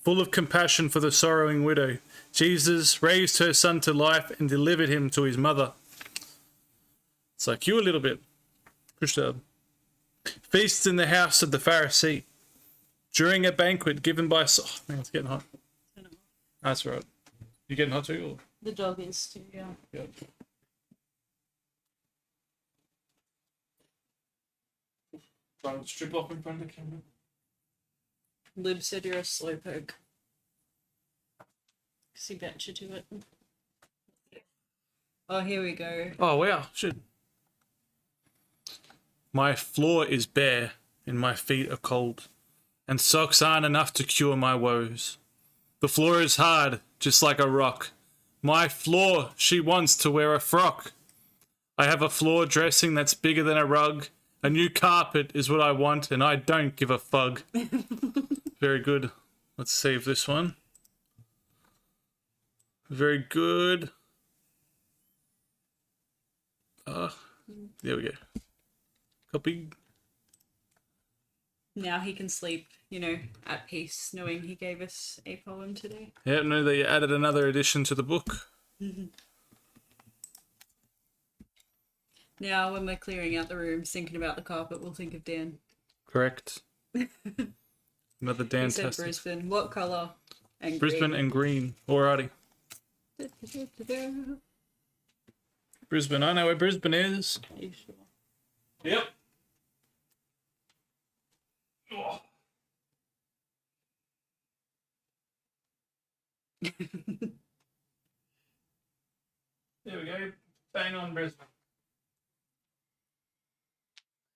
Full of compassion for the sorrowing widow, Jesus raised her son to life and delivered him to his mother. It's like you a little bit. Push that. Feasts in the house of the Pharisee. During a banquet given by... Oh, man, it's getting hot. That's right. You getting hot too? Or? The dog is too, yeah. Yep. Trying to strip off in front of the camera. Lib said you're a slowpoke. Because he bet you to it. Oh, here we go. Oh, wow. Shit. My floor is bare and my feet are cold, and socks aren't enough to cure my woes. The floor is hard, just like a rock. My floor, she wants to wear a frock. I have a floor dressing that's bigger than a rug. A new carpet is what I want, and I don't give a fug. Very good. Let's save this one. Very good. There we go. Copy. Now he can sleep, at peace, knowing he gave us a poem today. Yeah, no, they added another addition to the book. Now, when we're clearing out the rooms, thinking about the carpet, we'll think of Dan. Correct. Another Dan He said test. Brisbane. What colour? And Brisbane green. and green. Alrighty. Brisbane. I know where Brisbane is. Are you sure? Yep. Oh. There we go. Bang on Brisbane.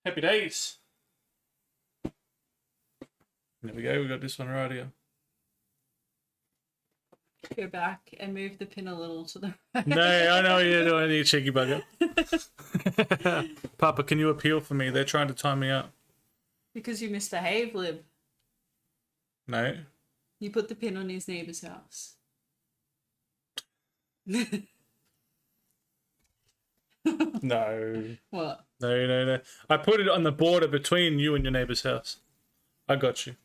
Happy days. There we go. We got this one right here. Go back and move the pin a little to the right. No, I know what you're doing, you cheeky bugger. Papa, can you appeal for me? They're trying to time me out. Because you misbehave, Lib. No. You put the pin on his neighbour's house. No. What? No. I put it on the border between you and your neighbour's house. I got you.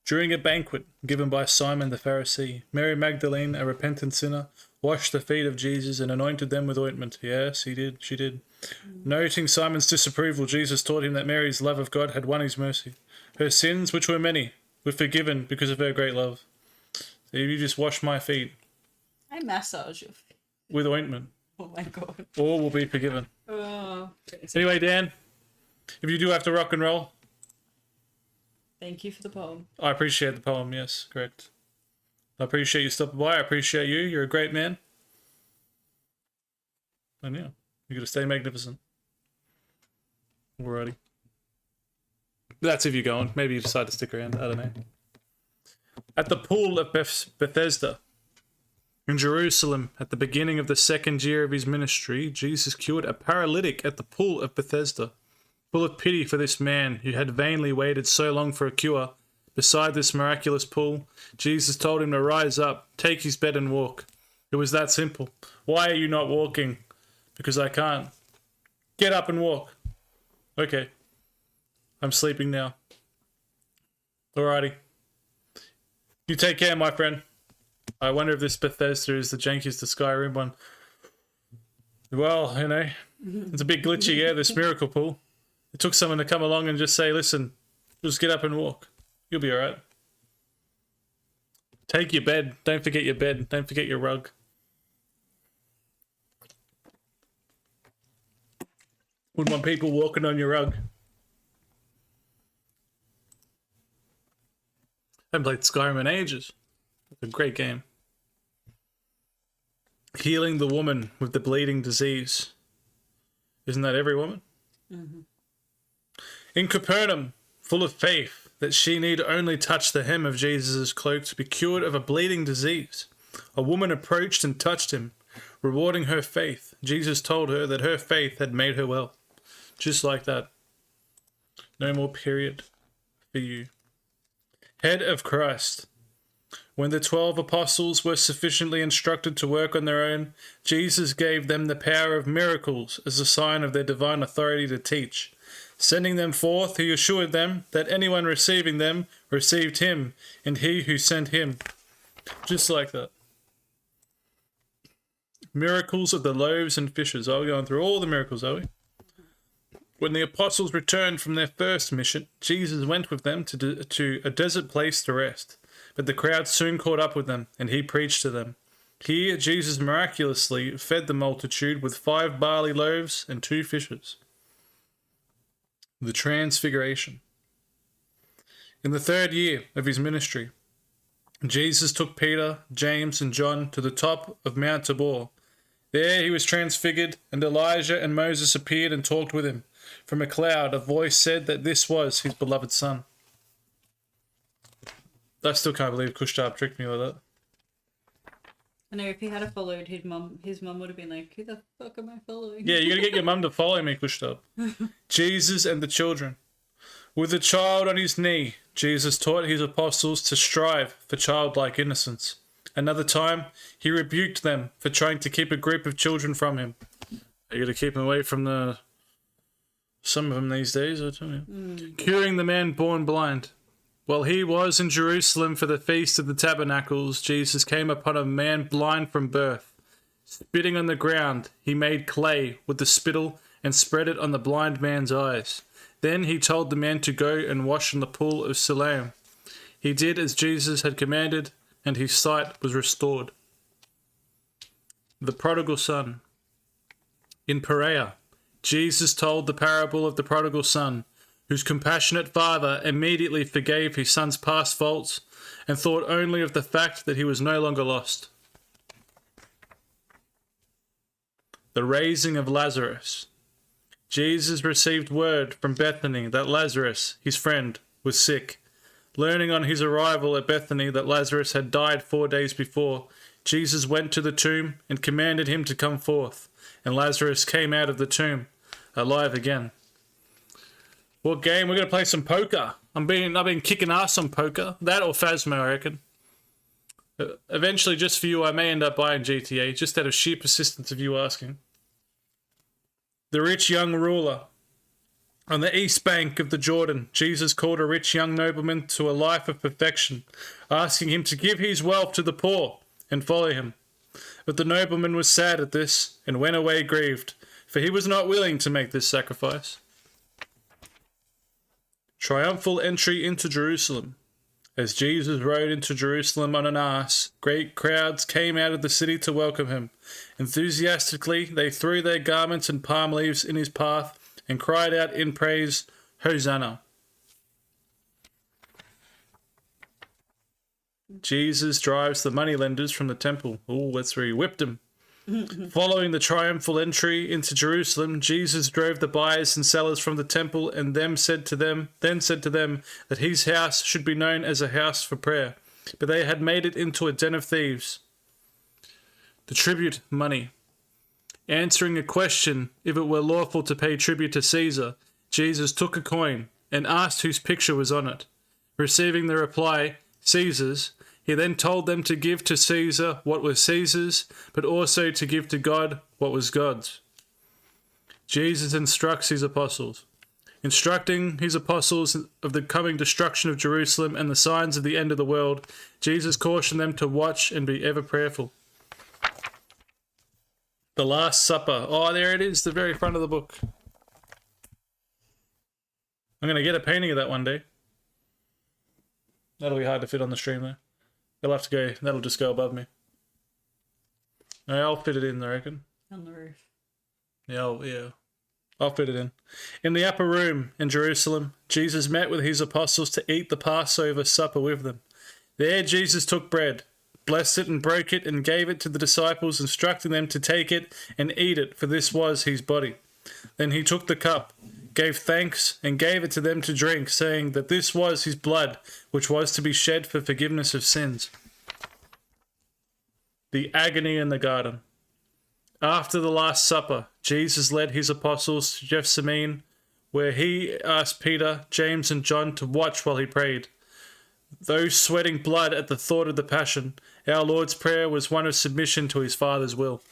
During a banquet given by Simon the Pharisee, Mary Magdalene, a repentant sinner, washed the feet of Jesus and anointed them with ointment. Yes, she did. Noting Simon's disapproval, Jesus taught him that Mary's love of God had won his mercy. Her sins, which were many, were forgiven because of her great love. So you just wash my feet I massage your feet. with ointment, Oh my god. all will be forgiven. Oh. Anyway, Dan, if you do have to rock and roll, Thank you for the poem. I appreciate the poem, yes, correct. I appreciate you stopping by. I appreciate you. You're a great man. And yeah, you got to stay magnificent. Alrighty. That's if you're going. Maybe you decide to stick around. I don't know. At the pool of Bethesda in Jerusalem, at the beginning of the second year of his ministry, Jesus cured a paralytic at the pool of Bethesda. Full of pity for this man who had vainly waited so long for a cure, beside this miraculous pool, Jesus told him to rise up, take his bed and walk. It was that simple. Why are you not walking? Because I can't. Get up and walk. Okay. I'm sleeping now. Alrighty. You take care, my friend. I wonder if this Bethesda is the jankiest the Skyrim one. Well, you know, it's a bit glitchy, yeah, this miracle pool. It took someone to come along and just say, listen, just get up and walk. You'll be alright. Take your bed. Don't forget your bed. Don't forget your rug. Wouldn't want people walking on your rug. I haven't played Skyrim in ages. It's a great game. Healing the woman with the bleeding disease. Isn't that every woman? Mm-hmm. In Capernaum, full of faith that she need only touch the hem of Jesus' cloak to be cured of a bleeding disease, a woman approached and touched him, rewarding her faith. Jesus told her that her faith had made her well. Just like that. No more period for you. Head of Christ. When the 12 apostles were sufficiently instructed to work on their own, Jesus gave them the power of miracles as a sign of their divine authority to teach. Sending them forth, he assured them that anyone receiving them received him, and he who sent him. Just like that. Miracles of the loaves and fishes. Are we going through all the miracles, are we? When the apostles returned from their first mission, Jesus went with them to a desert place to rest. But the crowd soon caught up with them, and he preached to them. Here, Jesus miraculously fed the multitude with 5 barley loaves and 2 fishes. The Transfiguration. In the 3rd year of his ministry, Jesus took Peter, James, and John to the top of Mount Tabor. There he was transfigured, and Elijah and Moses appeared and talked with him. From a cloud, a voice said that this was his beloved son. I still can't believe Kushtab tricked me like that. I know if he had followed his mum would have been like, who the fuck am I following? Yeah, you gotta get your mum to follow me, Kushtab. Jesus and the children. With the child on his knee, Jesus taught his apostles to strive for childlike innocence. Another time, he rebuked them for trying to keep a group of children from him. You gotta keep them away from some of them these days, I tell you. Curing the man born blind. While he was in Jerusalem for the Feast of the Tabernacles, Jesus came upon a man blind from birth. Spitting on the ground, he made clay with the spittle and spread it on the blind man's eyes. Then he told the man to go and wash in the pool of Siloam. He did as Jesus had commanded, and his sight was restored. The prodigal son. In Perea, Jesus told the parable of the prodigal son, whose compassionate father immediately forgave his son's past faults and thought only of the fact that he was no longer lost. The raising of Lazarus. Jesus received word from Bethany that Lazarus, his friend, was sick. Learning on his arrival at Bethany that Lazarus had died 4 days before, Jesus went to the tomb and commanded him to come forth, and Lazarus came out of the tomb, alive again. What game? We're going to play some poker. I've been kicking ass on poker. That or Phasmo, I reckon. Eventually, just for you, I may end up buying GTA, just out of sheer persistence of you asking. The rich young ruler. On the east bank of the Jordan, Jesus called a rich young nobleman to a life of perfection, asking him to give his wealth to the poor and follow him. But the nobleman was sad at this and went away grieved, for he was not willing to make this sacrifice. Triumphal entry into Jerusalem. As Jesus rode into Jerusalem on an ass, great crowds came out of the city to welcome him. Enthusiastically, they threw their garments and palm leaves in his path and cried out in praise, Hosanna. Jesus drives the moneylenders from the temple. Oh, that's where he whipped them. Following the triumphal entry into Jerusalem, Jesus drove the buyers and sellers from the temple and then said to them that his house should be known as a house for prayer. But they had made it into a den of thieves. The tribute money. Answering a question if it were lawful to pay tribute to Caesar, Jesus took a coin and asked whose picture was on it. Receiving the reply, Caesar's, he then told them to give to Caesar what was Caesar's, but also to give to God what was God's. Jesus instructs his apostles. Instructing his apostles of the coming destruction of Jerusalem and the signs of the end of the world, Jesus cautioned them to watch and be ever prayerful. The Last Supper. Oh, there it is, the very front of the book. I'm going to get a painting of that one day. That'll be hard to fit on the stream though. You'll have to go, that'll just go above me. No, I'll fit it in, I reckon. On the roof. Yeah, I'll fit it in. In the upper room in Jerusalem, Jesus met with his apostles to eat the Passover supper with them. There Jesus took bread, blessed it and broke it and gave it to the disciples, instructing them to take it and eat it, for this was his body. Then he took the cup, gave thanks, and gave it to them to drink, saying that this was his blood, which was to be shed for forgiveness of sins. The agony in the garden. After the Last Supper, Jesus led his apostles to Gethsemane, where he asked Peter, James, and John to watch while he prayed. Though sweating blood at the thought of the passion, our Lord's prayer was one of submission to his Father's will.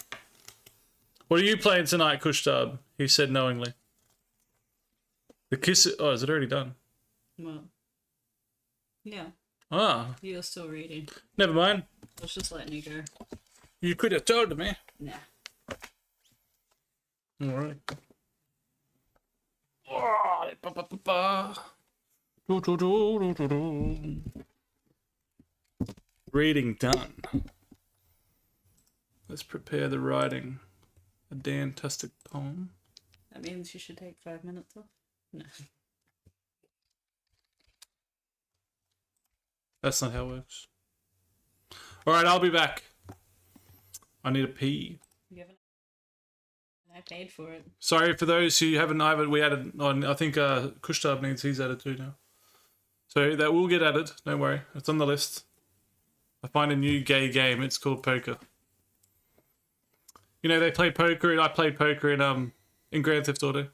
What are you playing tonight, Kushtab? He said knowingly. The kiss... Oh, is it already done? Well, yeah, Ah, you're still reading. never mind. I was just letting you go. You could have told me. Nah. Alright. Reading done. Let's prepare the writing. A dantastic poem. That means you should take 5 minutes off? No. That's not how it works. Alright, I'll be back. I need a pee. You haven't. I paid for it. Sorry for those who haven't either. We added on. I think Kushtab needs his added too now. So that will get added. Don't worry. It's on the list. I find a new gay game. It's called poker. You know, they play poker, and I played poker in Grand Theft Auto.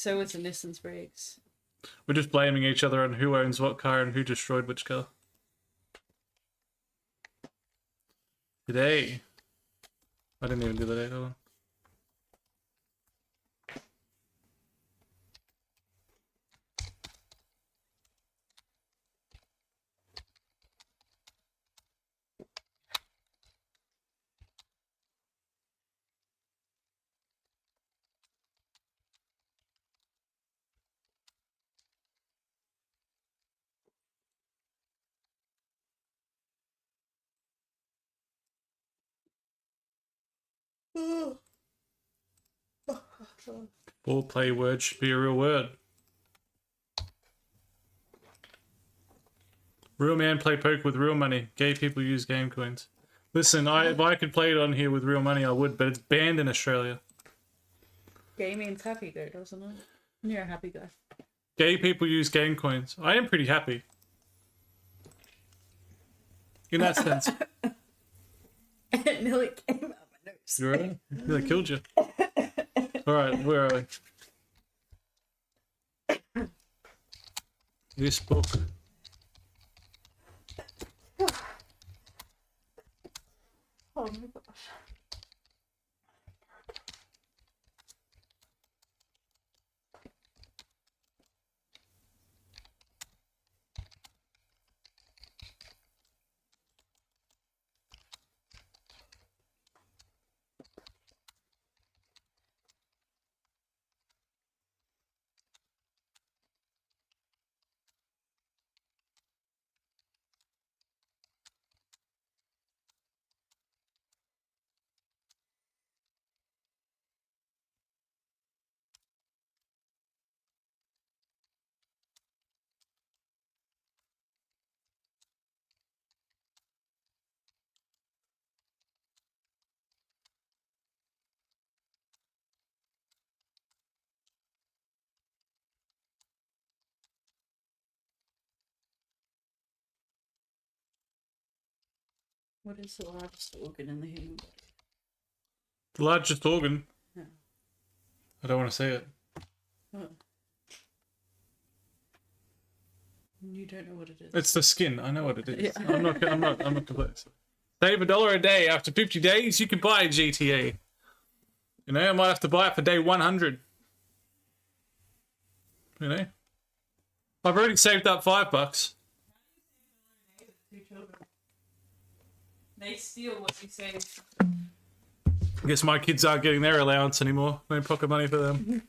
So is the Nissan's brakes. We're just blaming each other on who owns what car and who destroyed which car. Today. I didn't even do the date. Hold on. Foreplay word should be a real word. Real man play poker with real money. Gay people use game coins. Listen, if I could play it on here with real money, I would, but it's banned in Australia. Gay means happy though, doesn't it? You're a happy guy. Gay people use game coins. I am pretty happy. In that sense. It nearly came out my nose. You ready? Nearly killed you. Alright, where are we? This book. Oh my gosh. What is the largest organ in the human body? The largest organ. Yeah. I don't want to say it. Oh. You don't know what it is. It's the skin. I know what it is. Yeah. I'm not completely. Save $1 a day. After 50 days, you can buy a GTA. You know, I might have to buy it for day 100. You know? I've already saved up $5. They steal what you say. I guess my kids aren't getting their allowance anymore. No pocket money for them.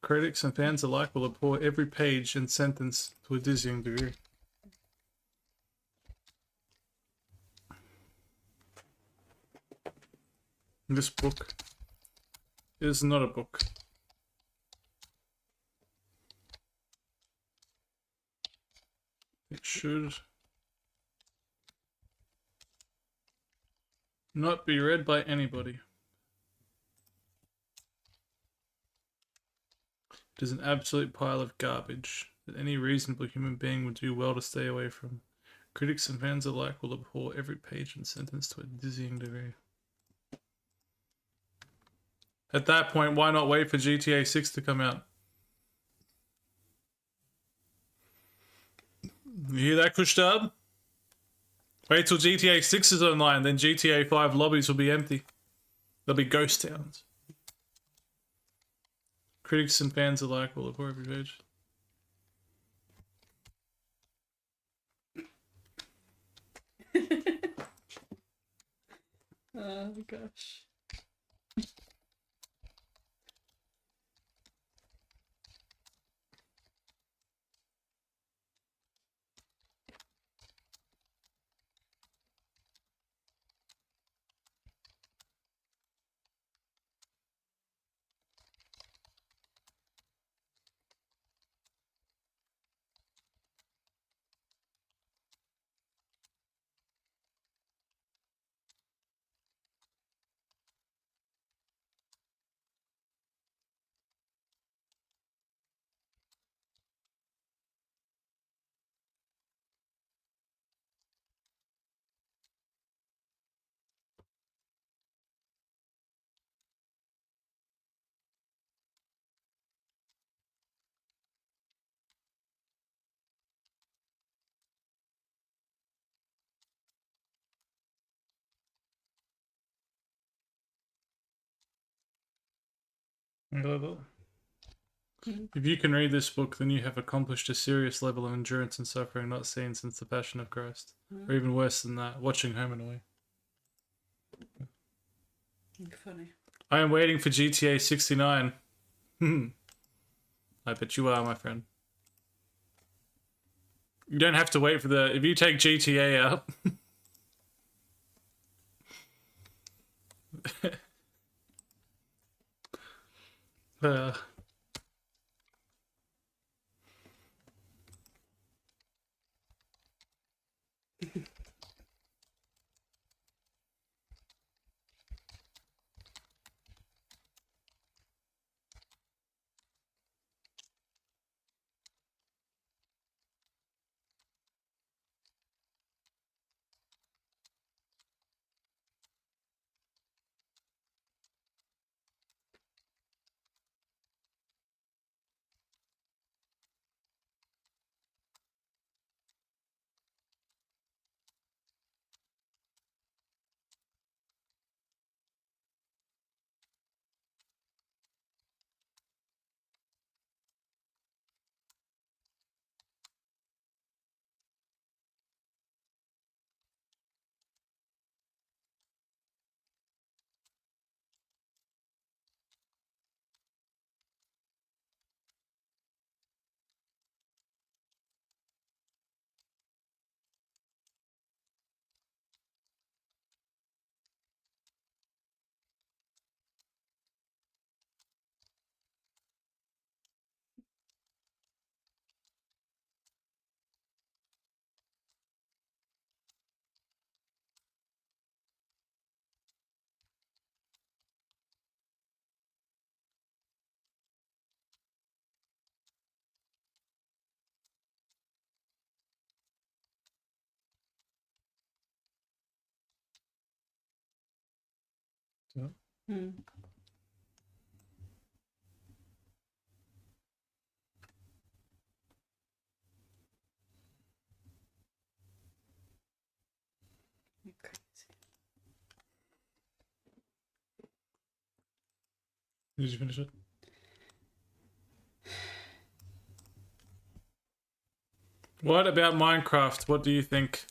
Critics and fans alike will abhor every page and sentence to a dizzying degree. This book is not a book. It should not be read by anybody. It is an absolute pile of garbage that any reasonable human being would do well to stay away from. Critics and fans alike will abhor every page and sentence to a dizzying degree. At that point, why not wait for GTA 6 to come out? You hear that, Kushtab? Wait till GTA 6 is online, then GTA 5 lobbies will be empty. They'll be ghost towns. Critics and fans alike will abhor every page. Oh gosh. If you can read this book, then you have accomplished a serious level of endurance and suffering not seen since the Passion of Christ. Or even worse than that, watching Home and Away. Funny. I am waiting for GTA 69. I bet you are, my friend. You don't have to wait for the... If you take GTA out... uh, Hmm. Okay. Did you finish it? What about Minecraft? What do you think?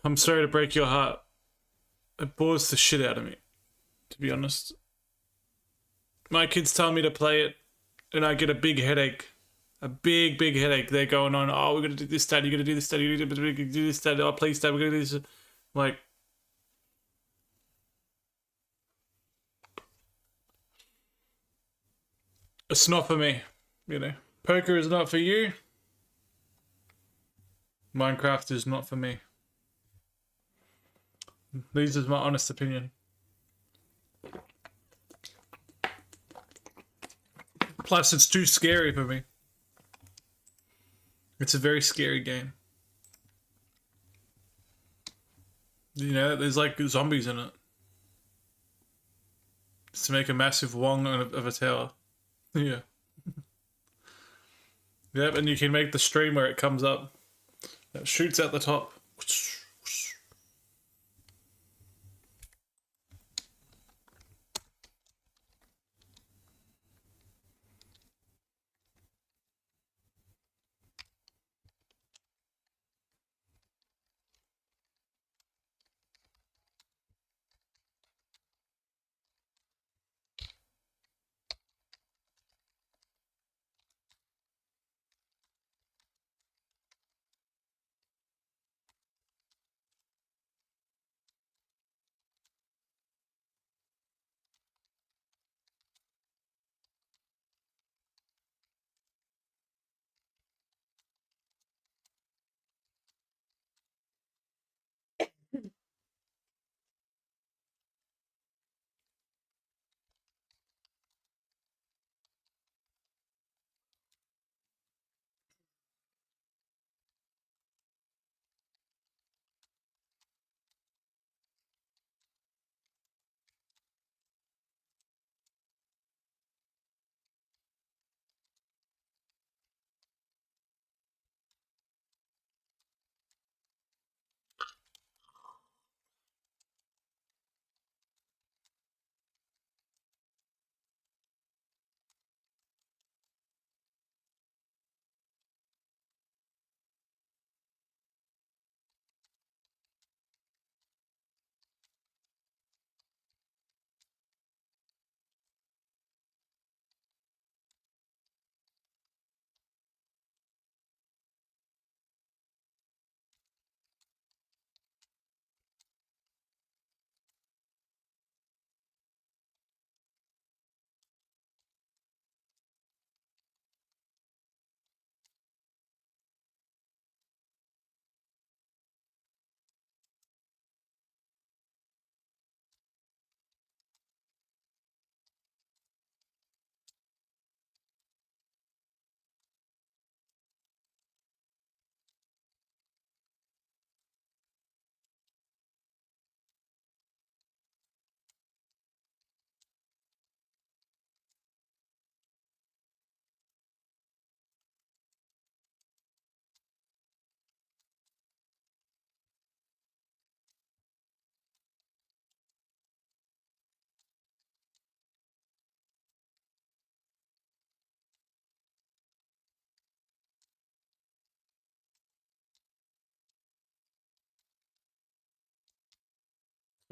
I'm sorry to break your heart. It bores the shit out of me, to be honest. My kids tell me to play it, and I get a big headache. A big, big headache. They're going on, oh, we're going to do this, Dad, you're going to do this, Dad, you're going to do this, Dad, oh, please, Dad, we're going to do this. Like, it's not for me, you know. Poker is not for you. Minecraft is not for me. This is my honest opinion. Plus, it's too scary for me. It's a very scary game. You know, there's like zombies in it. Just to make a massive wong of a tower. Yeah. Yep, and you can make the stream where it comes up. It shoots out the top.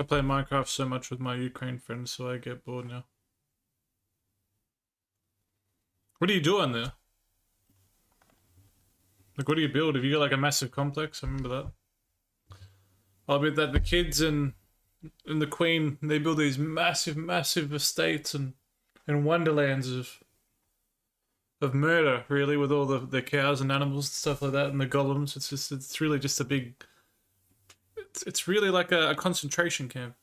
I play Minecraft so much with my Ukraine friends, so I get bored now. What are you doing there? Like, what do you build? Have you got like a massive complex? I remember that. I bet that the kids and the Queen, they build these massive estates and wonderlands of murder, really, with all the cows and animals and stuff like that, and the golems. It's really just a big. It's really like a concentration camp.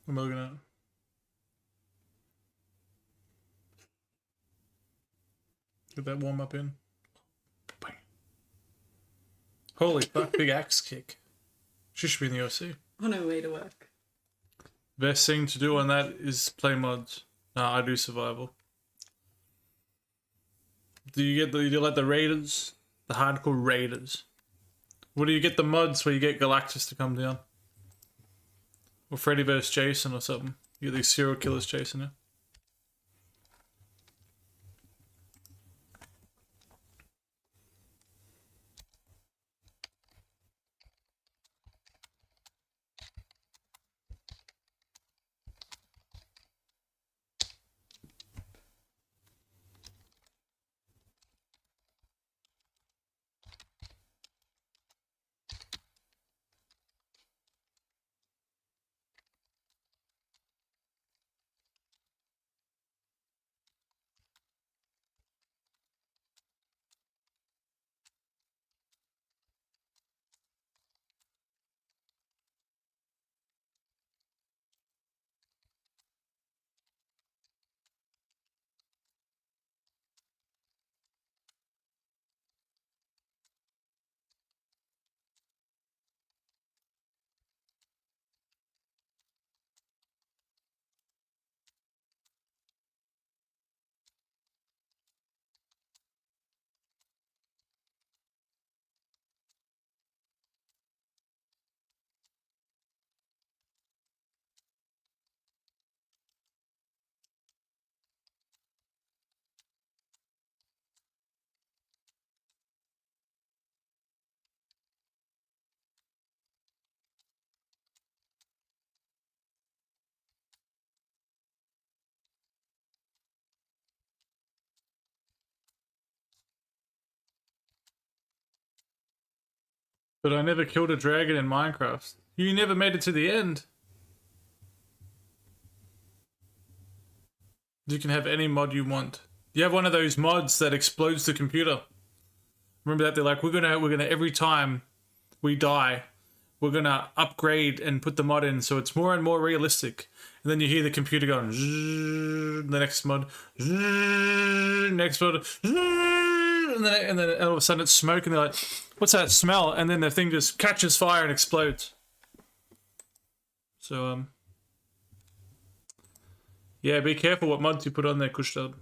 I'm looking at. Get that warm up in. Bang. Holy fuck, big axe kick. She should be in the OC. On her way to work. Best thing to do on that is play mods. No, I do survival. Do you like the raiders? The hardcore raiders. What do you get the mods where you get Galactus to come down? Or Freddy vs. Jason or something. You get these serial killers chasing you. But I never killed a dragon in Minecraft. You never made it to the end. You can have any mod you want. You have one of those mods that explodes the computer. Remember that? They're like, we're gonna every time we die, we're gonna upgrade and put the mod in so it's more and more realistic. And then you hear the computer going, the next mod, next mod, and then all of a sudden it's smoke, and they're like, what's that smell? And then the thing just catches fire and explodes. So yeah, be careful what mods you put on there, Kushtad.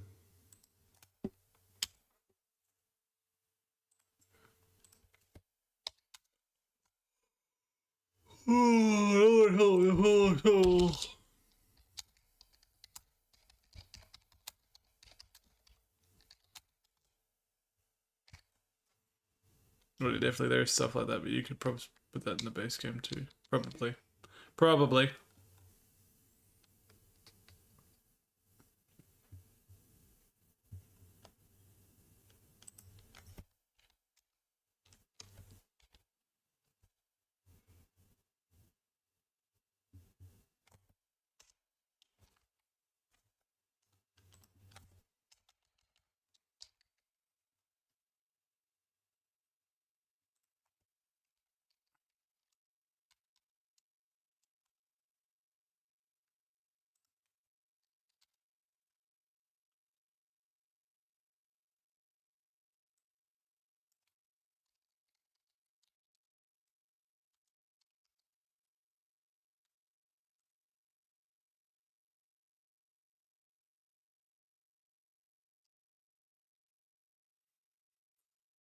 Well, definitely there's stuff like that, but you could probably put that in the base game too. Probably.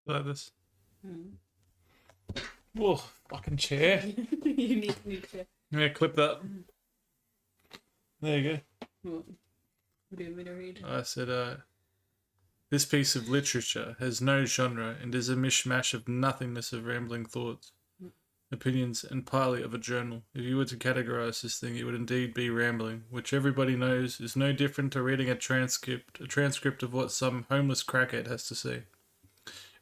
Like this. Whoa, fucking chair. You need a new chair. Yeah, clip that. There you go. What do you want me to read? I said, This piece of literature has no genre and is a mishmash of nothingness of rambling thoughts, opinions, and partly of a journal. If you were to categorize this thing, it would indeed be rambling, which everybody knows is no different to reading a transcript of what some homeless crackhead has to say.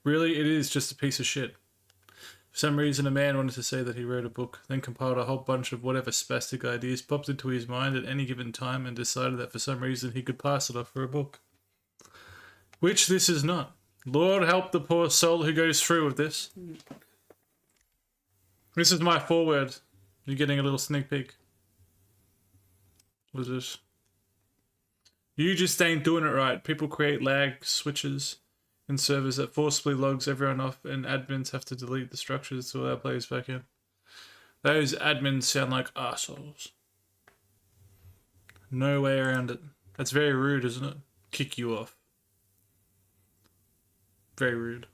Really, it is just a piece of shit. For some reason, a man wanted to say that he wrote a book, then compiled a whole bunch of whatever spastic ideas popped into his mind at any given time and decided that for some reason he could pass it off for a book. Which this is not. Lord help the poor soul who goes through with this. This is my foreword. You're getting a little sneak peek. What is this? You just ain't doing it right. People create lag switches in servers that forcibly logs everyone off, and admins have to delete the structures to allow players back in. Those admins sound like assholes. No way around it. That's very rude, isn't it? Kick you off. Very rude.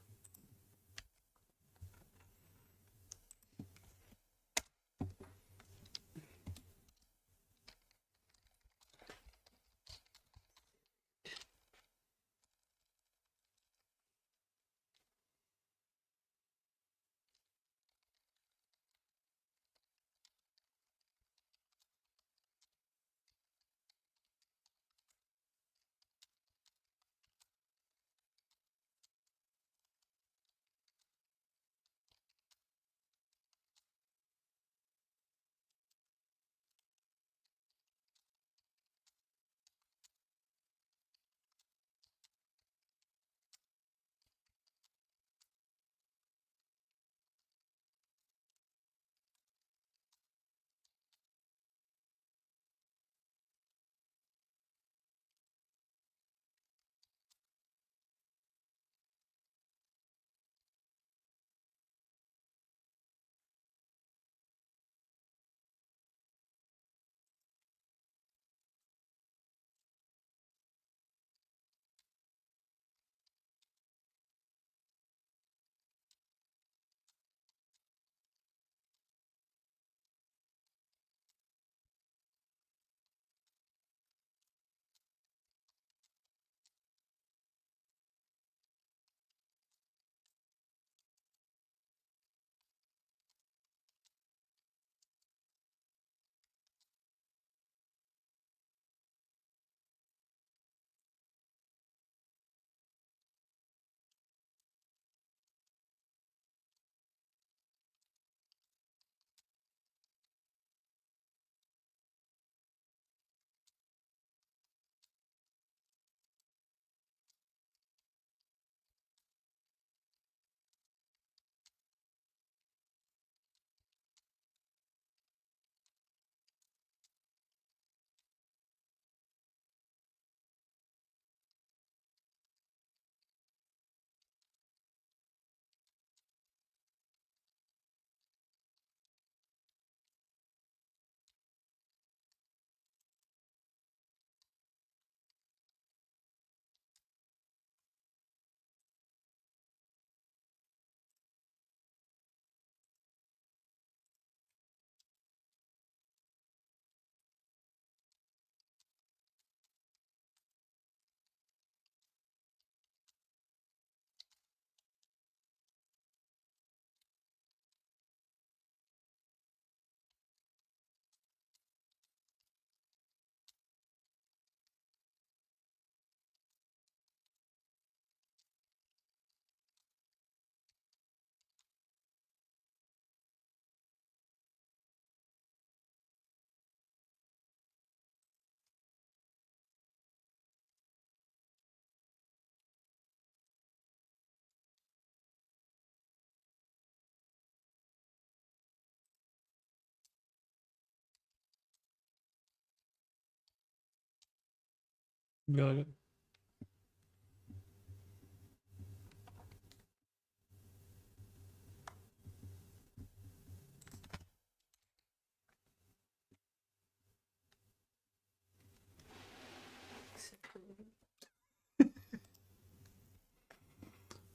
Got it.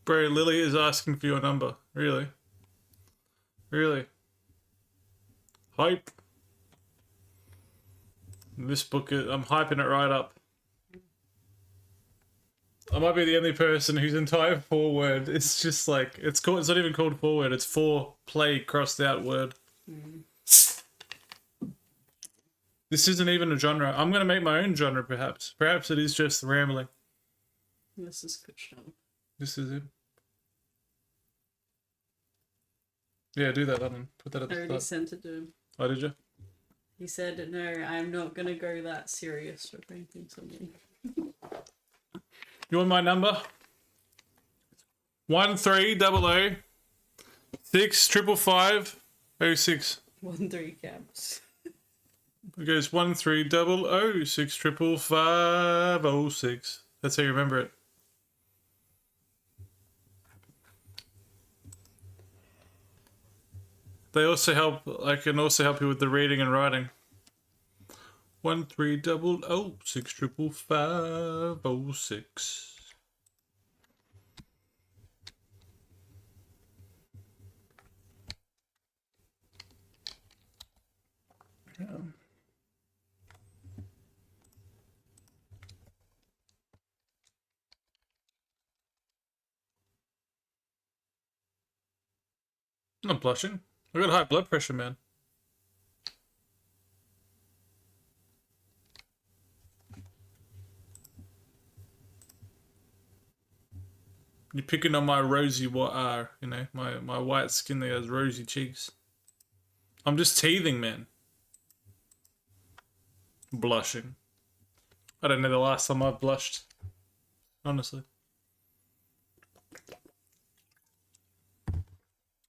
Bro, Lily is asking for your number. Really? Really? Hype. This book, I'm hyping it right up. I might be the only person whose entire foreword is just like it's not even called foreword. It's for play crossed out word. This isn't even a genre. I'm gonna make my own genre, perhaps. Perhaps it is just rambling. This is good stuff. This is it. Yeah, do that, Alan. Put that at I the already start. sent it to him. Oh, did you? He said, no, I'm not gonna go that serious or anything, something. You want my number? 1300 655 06. 1-3 cabs. It goes 1300 655 06. That's how you remember it. They also help. I can also help you with the reading and writing. 1300 655 06. I'm not blushing. I got high blood pressure, man. You're picking on my rosy white, my white skin that has rosy cheeks. I'm just teething, man. Blushing. I don't know the last time I've blushed. Honestly.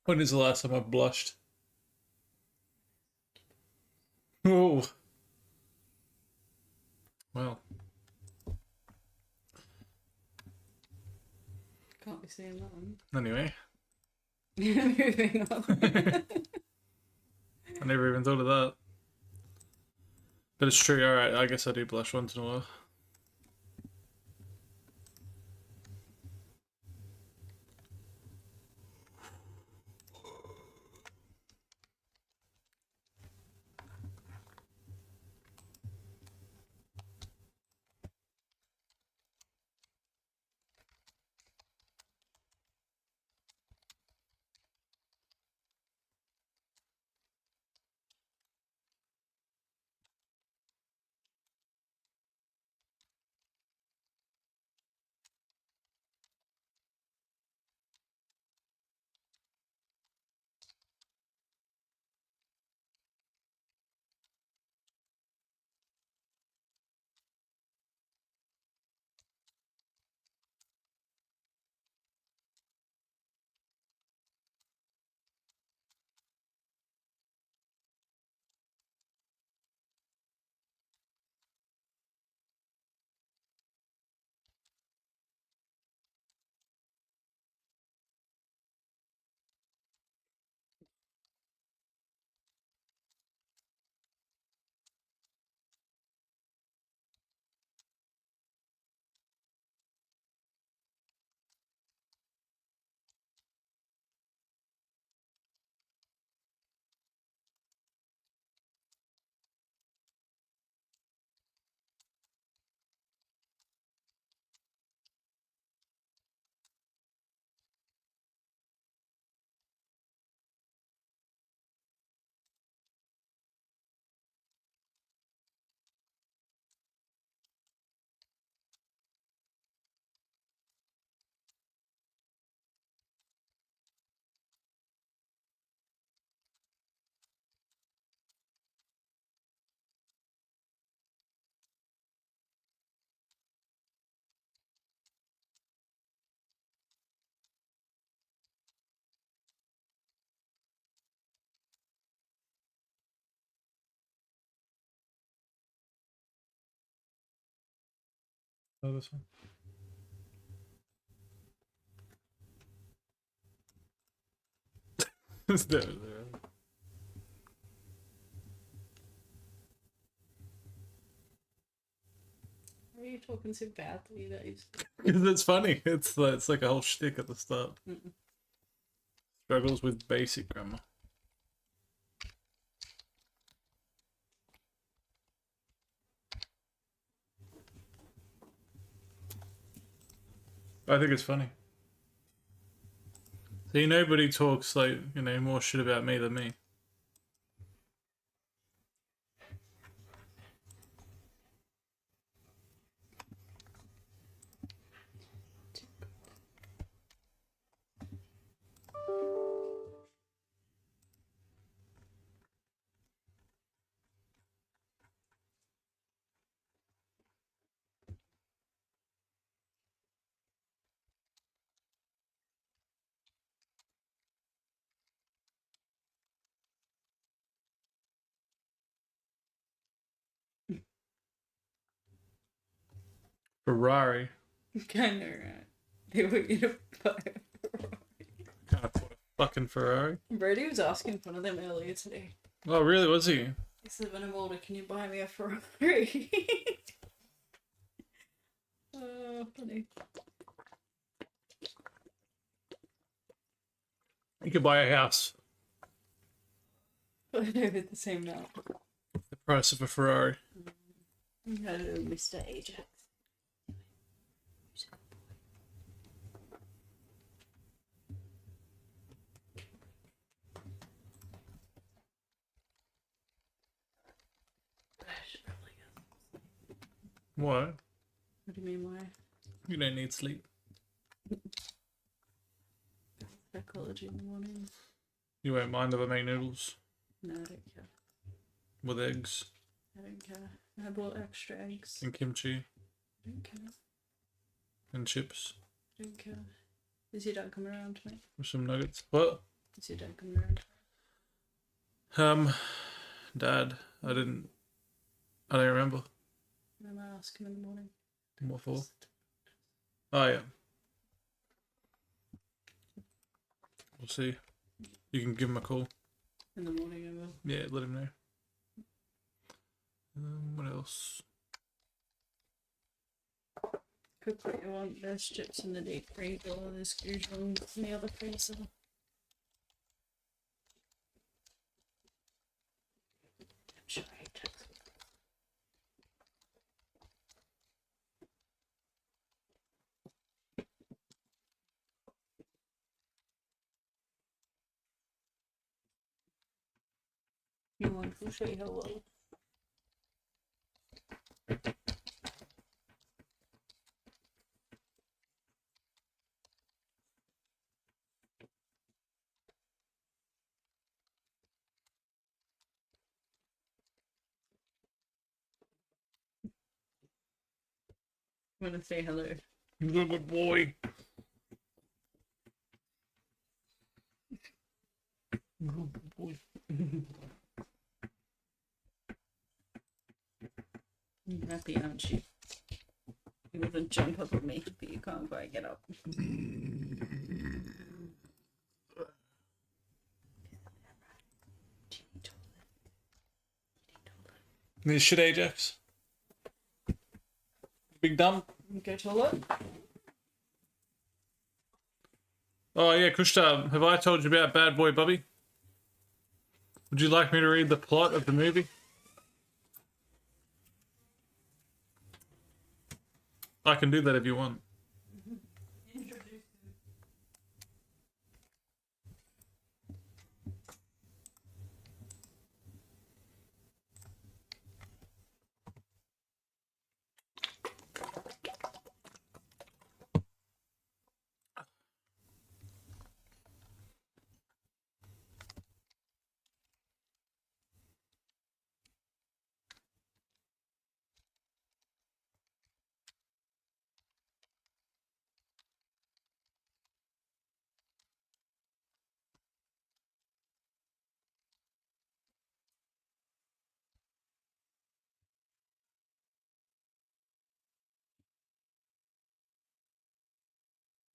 When is the last time I've blushed? Oh. Well. Can't be seeing that one. Anyway. Moving on. I never even thought of that. But it's true, alright, I guess I do blush once in a while. Oh, this one. There. Why are you talking so badly that he's... It's funny. It's like a whole shtick at the start. Struggles with basic grammar. I think it's funny. See, nobody talks like, more shit about me than me. Ferrari. I know, right? They were gonna buy a Ferrari. Can't afford a fucking Ferrari. Brody was asking for one of them earlier today. Oh, really? Was he? He said, when I'm older, can you buy me a Ferrari? Oh, funny. You could buy a house. But they're the same now. The price of a Ferrari. Hello, Mr. Ajax. What? What do you mean, why? You don't need sleep. Psychology in the morning. You won't mind if I make noodles No, I don't care. with eggs I don't care. I bought extra eggs. and kimchi I don't care. and chips I don't care. Is your dad coming around tonight? with some nuggets. What? Is your dad coming around? Dad, I don't remember. I might ask him in the morning. What for? Oh, yeah. We'll see. You can give him a call. In the morning, I will. Yeah, let him know. What else? Cook what you want. There's chips in the deep freezer. There's goujons in the other freezer. I'm sure Ajax. You want? We'll show you how well. I'm gonna say hello. You're a good boy. Good boy. You're happy, aren't you? You want to jump up at me, but you can't quite get up. Need shit, Ajax. Big dumb. Go toilet. Oh yeah, Kushta, have I told you about Bad Boy Bubby? Would you like me to read the plot of the movie? I can do that if you want.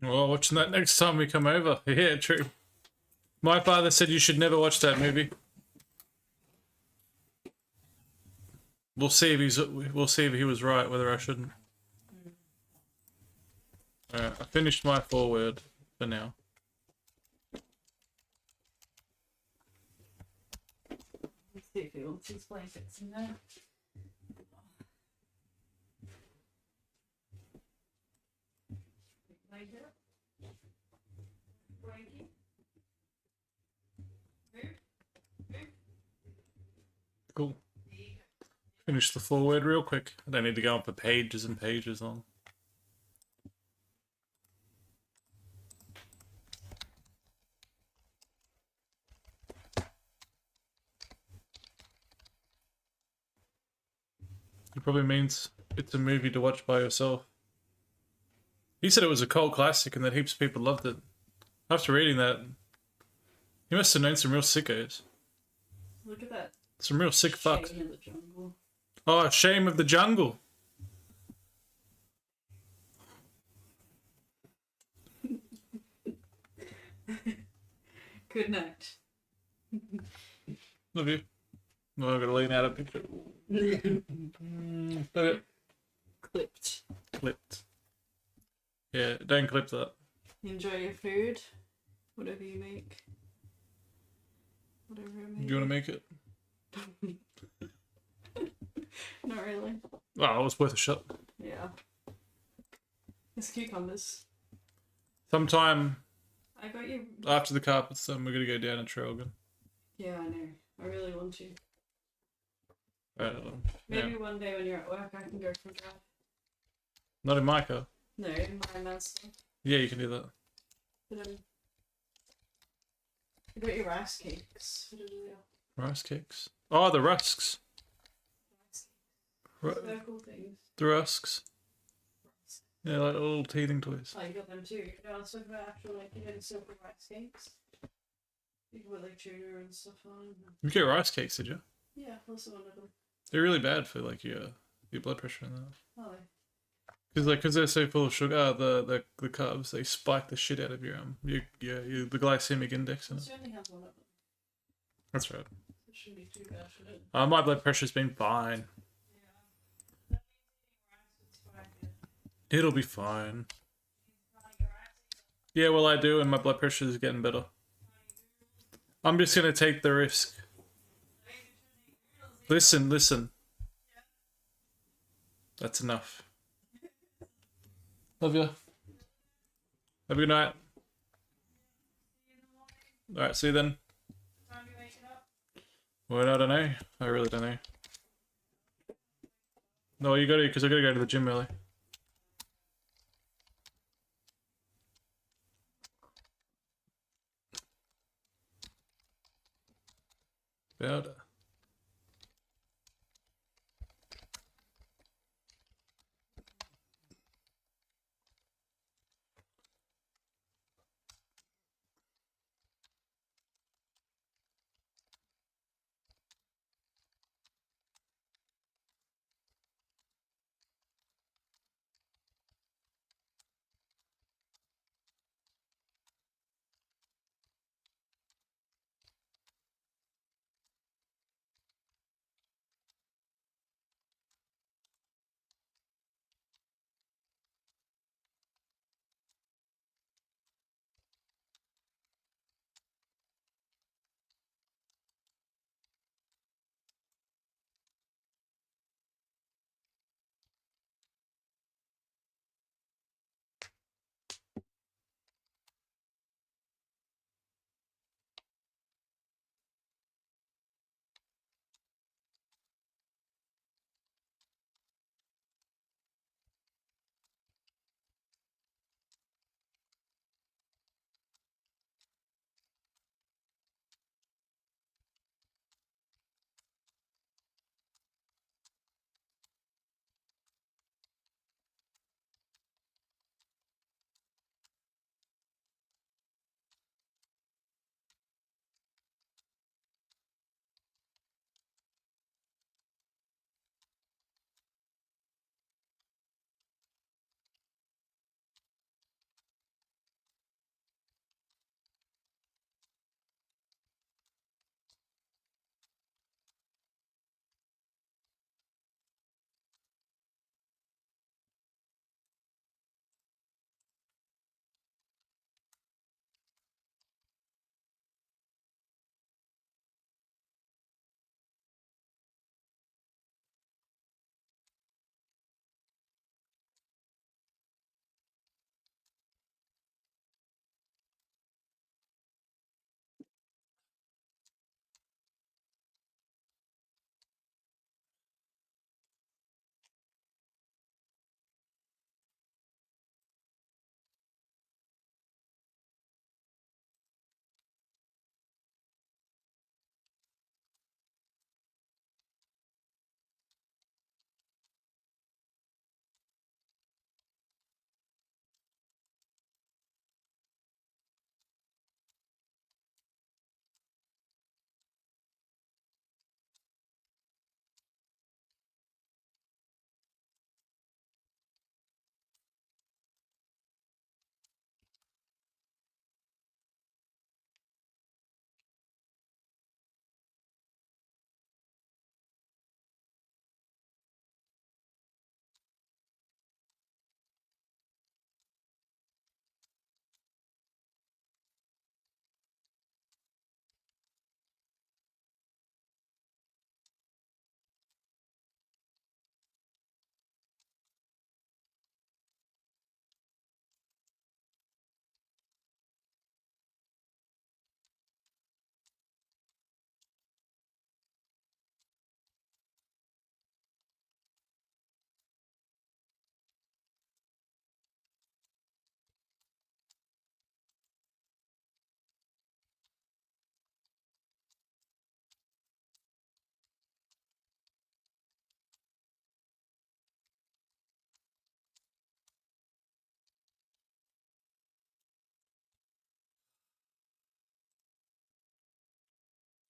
Well, watching that next time we come over. Yeah, true. My father said you should never watch that movie. We'll see if he was right, whether I shouldn't. Alright, I finished my foreword for now. Let's see if he wants his blankets in there. Finish the forward real quick. I don't need to go on for pages and pages long. It probably means it's a movie to watch by yourself. He said it was a cult classic and that heaps of people loved it. After reading that, he must have known some real sickos. Look at that. Some real sick fucks. Shane in the jungle. Oh, Shame of the Jungle. Good night. Love you. Oh, I'm gonna lean out a picture. Look at Clipped. clipped. Yeah, don't clip that. Enjoy your food. Whatever you make. Whatever it may Do you want to make it? Not really. Oh, it was worth a shot. Yeah. There's cucumbers. Sometime I got you. after the carpet's done, we're gonna go down to Traralgon. Yeah, I know. I really want to. Yeah. Maybe one day when you're at work, I can go for a drive. Not in my car. No, in my Mazda. Yeah, you can do that. But I got your rice cakes. What are they? Rice cakes. Oh, the rusks. Circle things. The rusks. Yeah, like little teething toys. Oh, you got them too. No, I was talking about actual, like, you know, the silver rice cakes. You can put, like, tuna and stuff on. You get rice cakes, did you? Yeah, also one of them. They're really bad for like your blood pressure and that. Oh, Because they're so full of sugar, the carbs, they spike the shit out of your the glycemic index in it it. only has one of them. That's right. It shouldn't be too bad, should it? My blood pressure's been fine. It'll be fine. Yeah, well, I do, and my blood pressure is getting better. I'm just gonna take the risk. Listen. That's enough. Love you. Have a good night. Alright, see you then. Well, I don't know. I really don't know. No, you gotta, because I gotta go to the gym early. About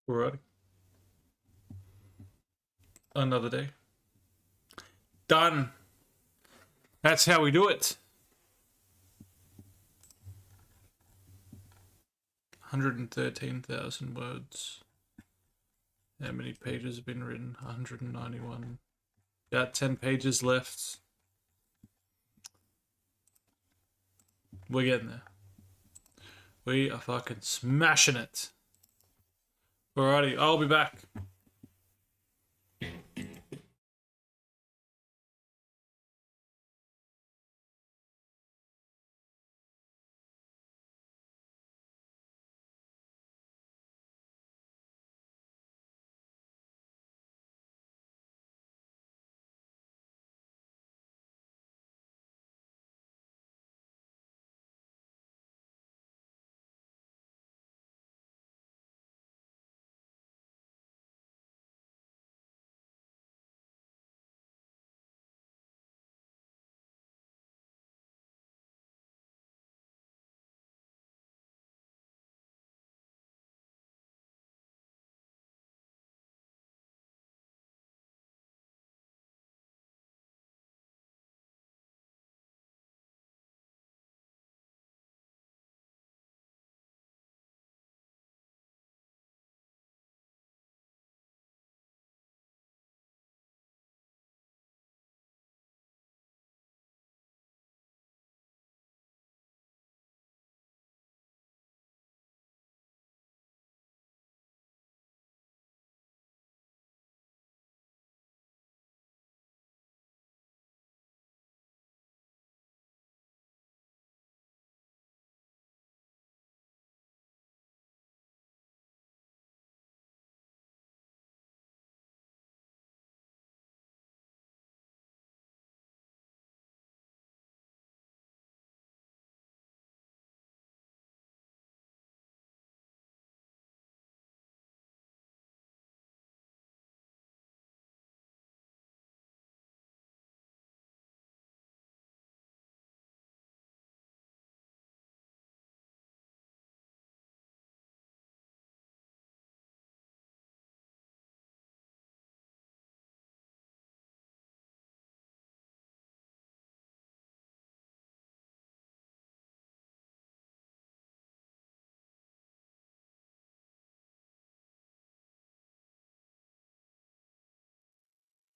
Alrighty. Another day. Done. That's how we do it. 113,000 words. How many pages have been written? 191. Got 10 pages left. We're getting there. We are fucking smashing it. Alrighty, I'll be back.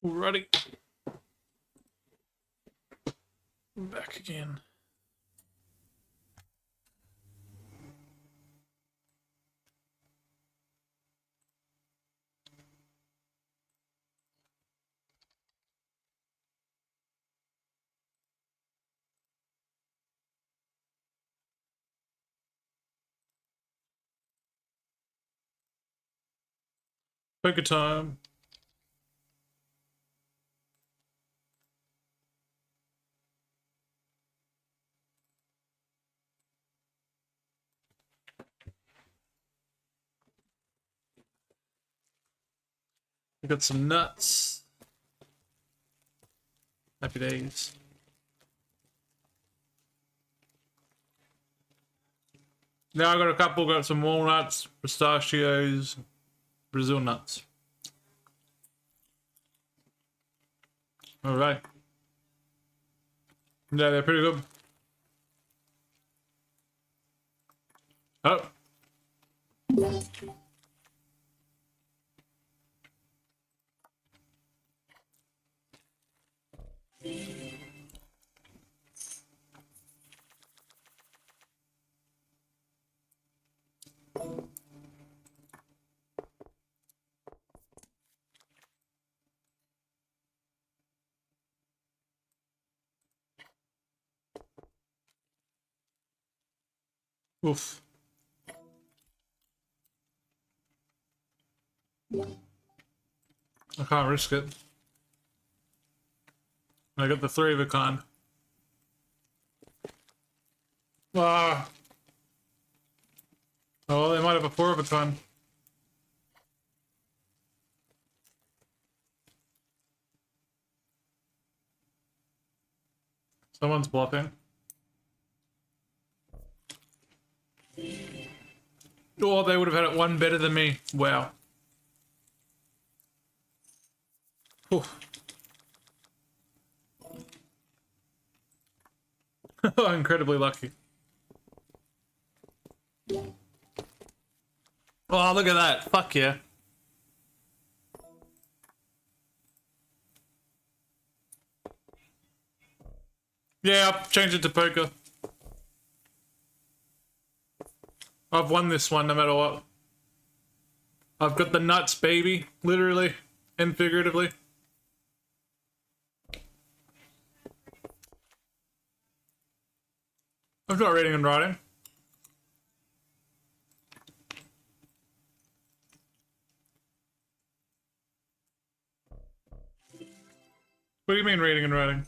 Alrighty. Back again. Poker time. We got some nuts. Happy days. Now I got a couple, got some walnuts, pistachios, Brazil nuts. Alright. Yeah, they're pretty good. Oh. Oof. I can't risk it. I got the 3 of a kind. Ah. Oh, well, they might have a 4 of a kind. Someone's bluffing. Oh, they would have had it one better than me. Wow. Oh. Incredibly lucky. Oh, look at that. Fuck yeah. Yeah, I'll change it to poker. I've won this one no matter what. I've got the nuts, baby. Literally and figuratively. I'm not reading and writing. What do you mean reading and writing?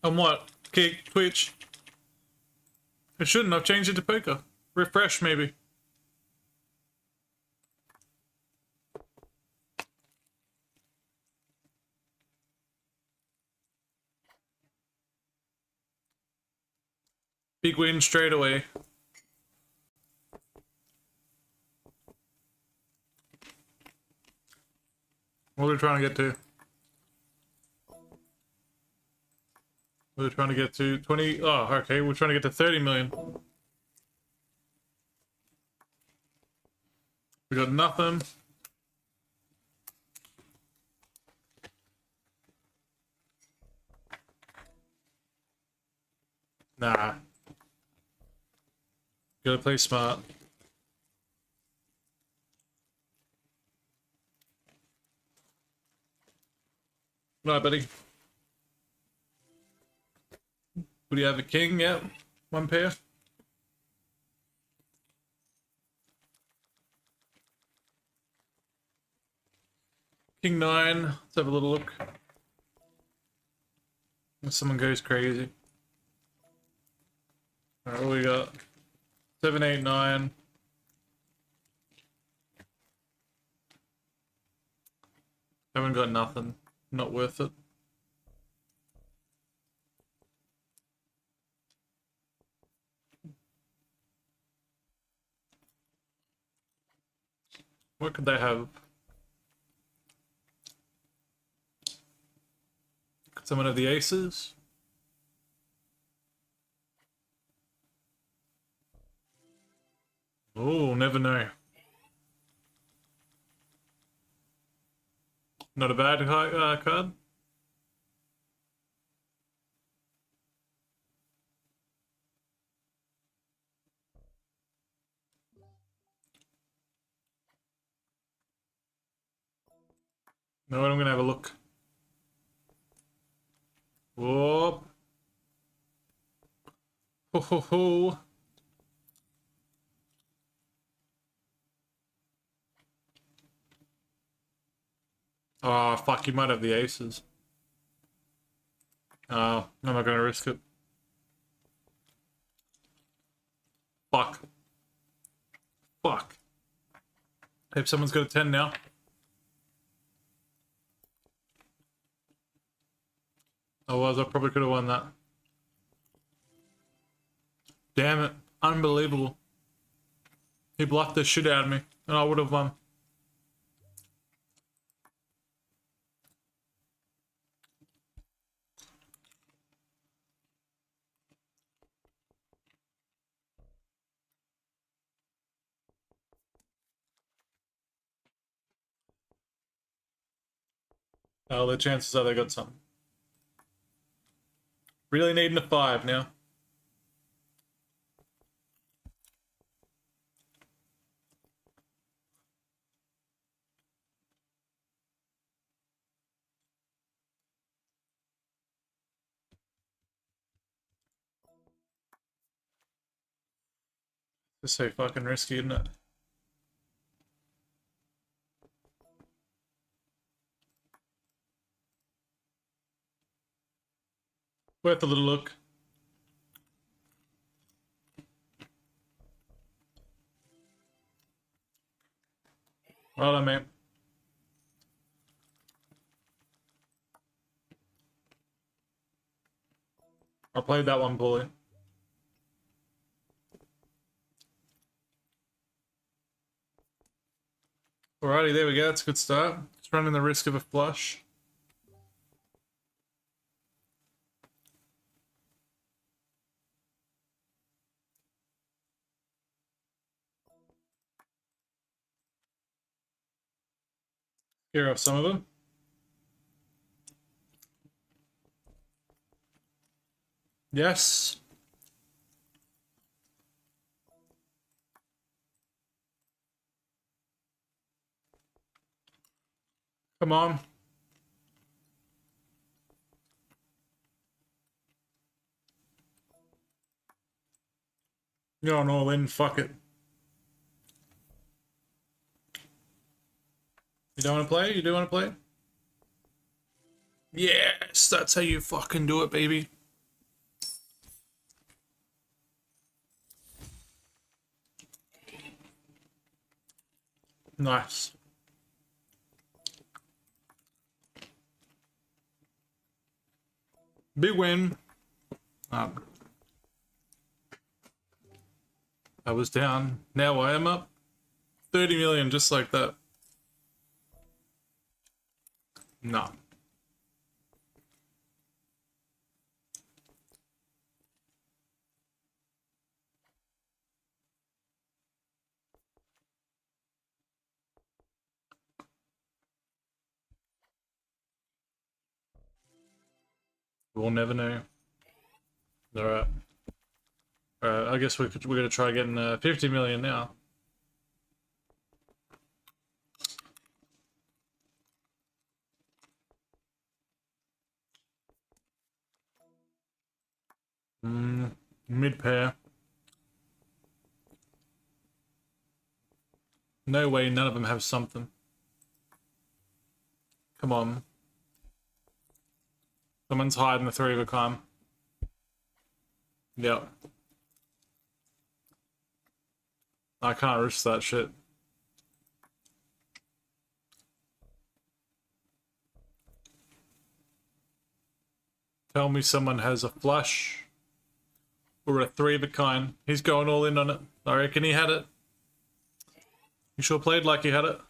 On what? Kick, Twitch? It shouldn't. I've changed it to poker. Refresh, maybe. Big win straight away. What are we trying to get to? We're trying to get to 20. Oh, okay. We're trying to get to 30 million. We got nothing. Nah. Gotta play smart. Right, buddy. Would you have a king? Yep. One pair. King 9. Let's have a little look. If someone goes crazy. Alright, what we got? 7, 8, 9. Haven't got nothing. Not worth it. What could they have? Could someone have the aces? Oh, never know. Not a bad card. No, I'm gonna have a look. Whoop. Ho ho ho. Oh, fuck, you might have the aces. Oh, I'm not gonna risk it. Fuck. Fuck. Hope someone's got a 10 now. Otherwise, I probably could have won that. Damn it. Unbelievable. He bluffed the shit out of me, and I would have won. Oh, the chances are they got something. Really needing a 5 now. It's so fucking risky, isn't it? Worth a little look. Well done, mate. I played that one poorly. Alrighty, there we go. It's a good start. Just running the risk of a flush. Here are some of them. Yes. Come on. You're on all in, fuck it. You don't want to play? You do want to play? Yes, that's how you fucking do it, baby. Nice. Big win. I was down. Now I am up. 30 million, just like that. No. We'll never know. Alright. Alright, I guess we're gonna try getting 50 million now. Mid pair. No way none of them have something. Come on. Someone's hiding the 3 of a kind. Yep. I can't risk that shit. Tell me someone has a flush. Or a 3 of a kind. He's going all in on it. I reckon he had it. He sure played like he had it.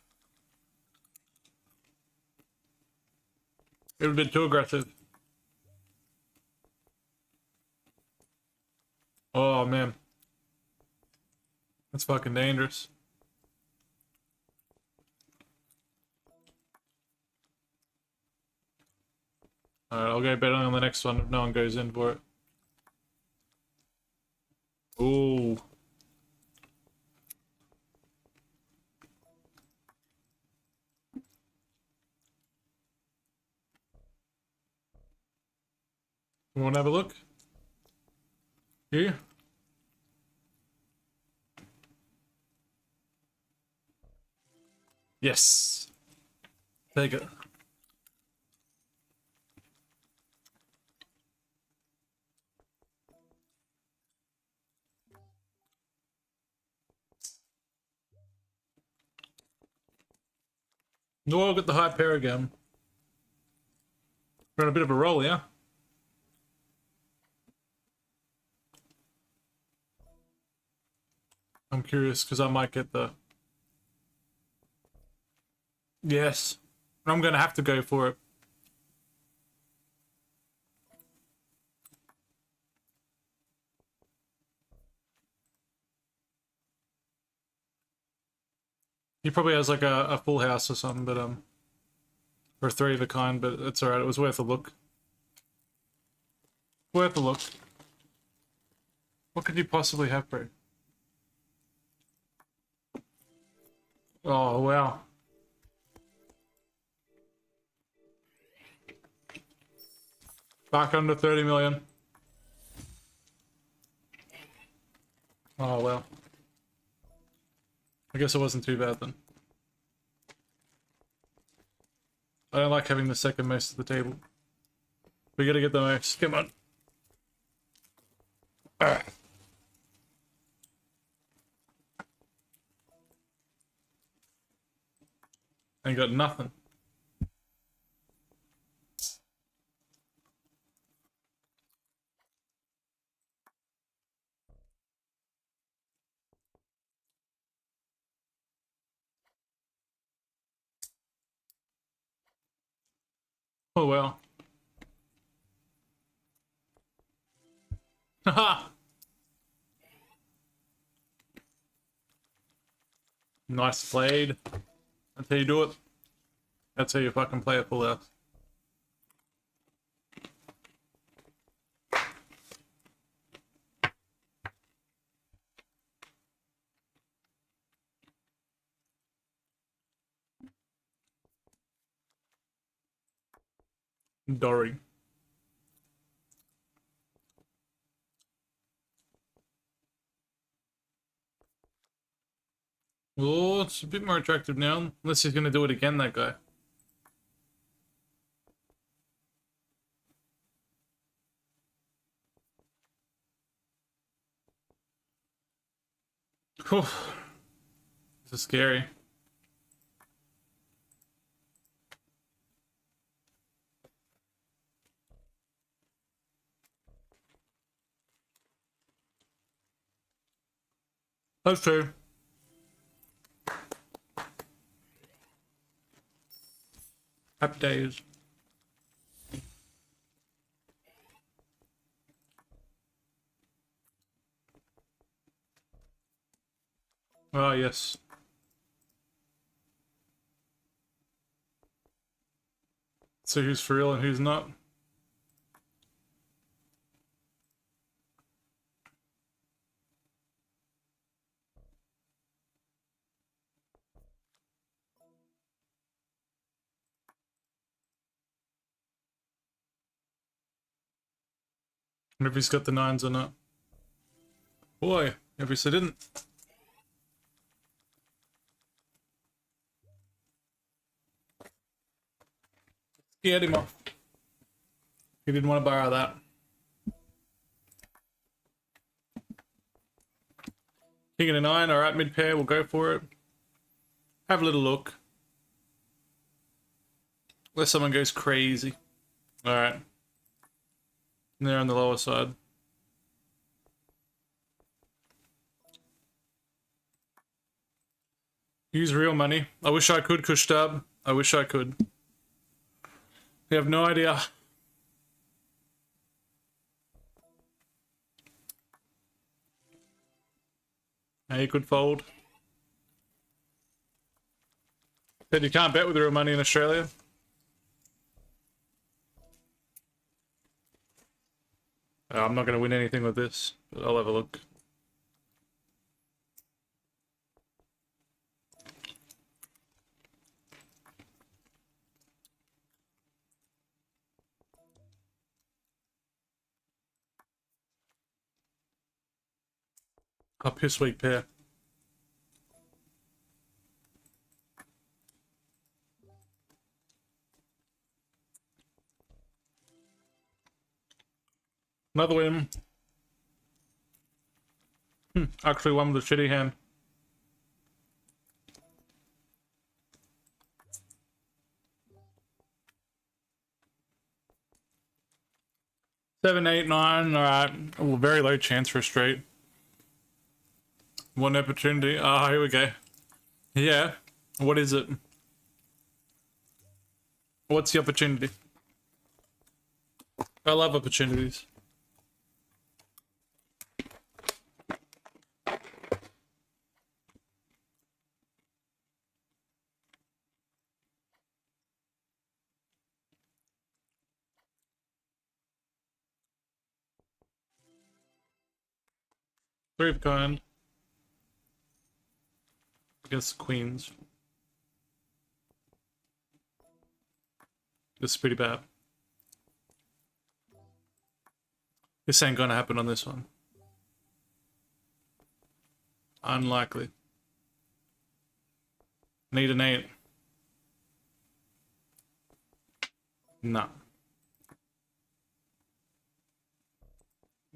It would have been too aggressive. Oh man. That's fucking dangerous. Alright, I'll go bet on the next one if no one goes in for it. Ooh. You wanna have a look? Here? Yes. Take it. No, I'll get the high pair again. We're on a bit of a roll, yeah? I'm curious because I might get the... Yes. I'm gonna have to go for it. He probably has like a full house or something, but or a 3 of a kind, but it's alright, it was worth a look. Worth a look. What could you possibly have, bro? Oh, wow. Back under 30 million. Oh, well. I guess it wasn't too bad then. I don't like having the second most of the table. We gotta get the most. Come on. Ain't got nothing. Oh well. Haha! Nice played. That's how you do it. That's how you fucking play a full house. Dory. Oh, it's a bit more attractive now. Unless he's gonna do it again, that guy. Whew. This is scary. That's true. Happy days. Oh, yes. So who's for real and who's not? I wonder if he's got the nines or not. Boy, obviously didn't. Scared him off. He didn't want to borrow that. King and a 9, alright, mid pair, we'll go for it. Have a little look. Unless someone goes crazy. Alright. They're on the lower side. Use real money. I wish I could, Kushtab. I wish I could. We have no idea. How you could fold. Said you can't bet with real money in Australia. I'm not going to win anything with this, but I'll have a look. A piss weak pair. Another win. Actually one with a shitty hand. Seven, 8, 9. Alright. Well, very low chance for a straight. One opportunity. Ah, here we go. Yeah. What is it? What's the opportunity? I love opportunities. Three of kind. I guess queens. This is pretty bad. This ain't gonna happen on this one. Unlikely. Need an 8. No.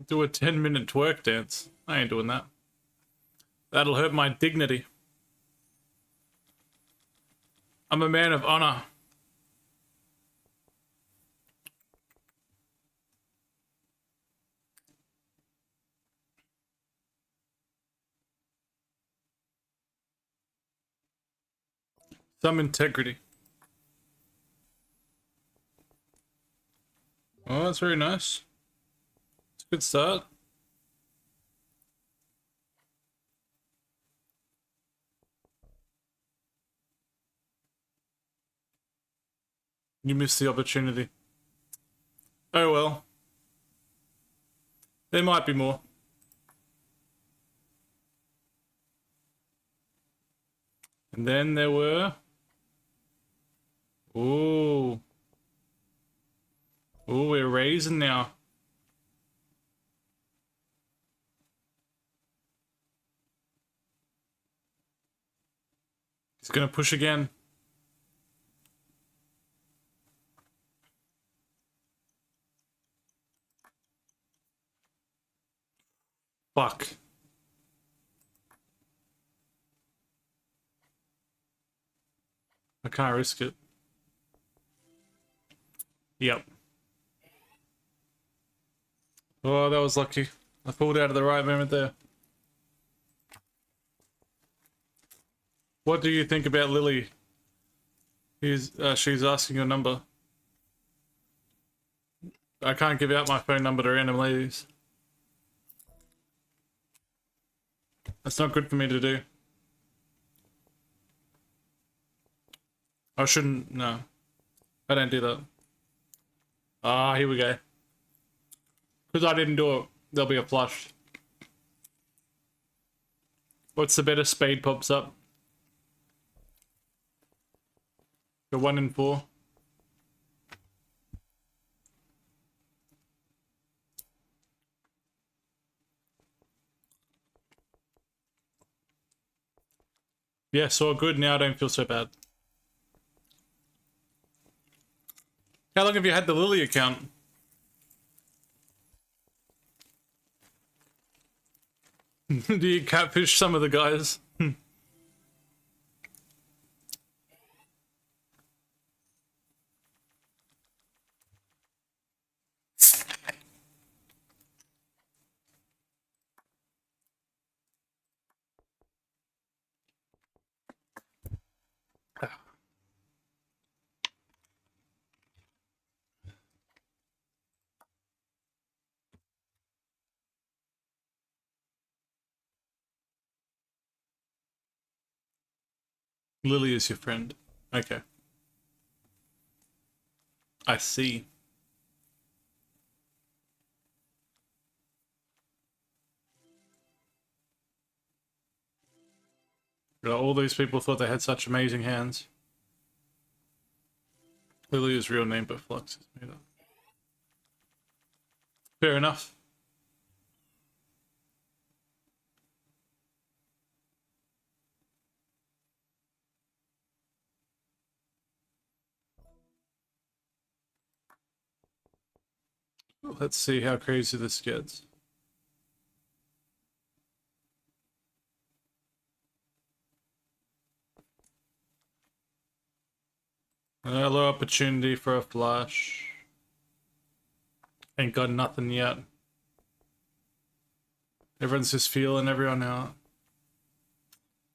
Do a 10-minute twerk dance. I ain't doing that. That'll hurt my dignity. I'm a man of honor. Some integrity. Oh, that's very nice. It's a good start. You missed the opportunity. Oh well. There might be more. And then there were... Ooh. Ooh, we're raising now. He's gonna push again. Fuck. I can't risk it. Yep. Oh, that was lucky. I pulled out at the right moment there. What do you think about Lily? She's asking your number. I can't give out my phone number to random ladies. That's not good for me to do. I shouldn't, no. I don't do that. Ah, here we go. Because I didn't do it, there'll be a flush. What's the better spade pops up? The 1 in 4. Yeah, so good. Now I don't feel so bad. How long have you had the Lily account? Do you catfish some of the guys? Lily is your friend. Okay. I see. All these people thought they had such amazing hands. Lily is real name, but Flux is made up. Fair enough. Let's see how crazy this gets. Another opportunity for a flash. Ain't got nothing yet. Everyone's just feeling everyone out.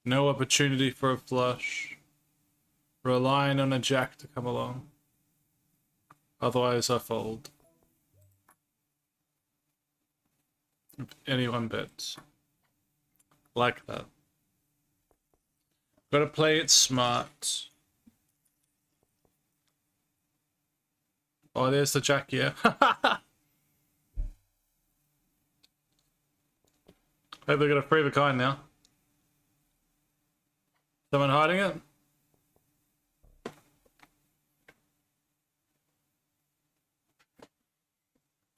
No opportunity for a flush. Relying on a jack to come along. Otherwise I fold. If anyone bets. Like that. Gotta play it smart. Oh, there's the jack, yeah. Hope they got a free of a kind now. Someone hiding it?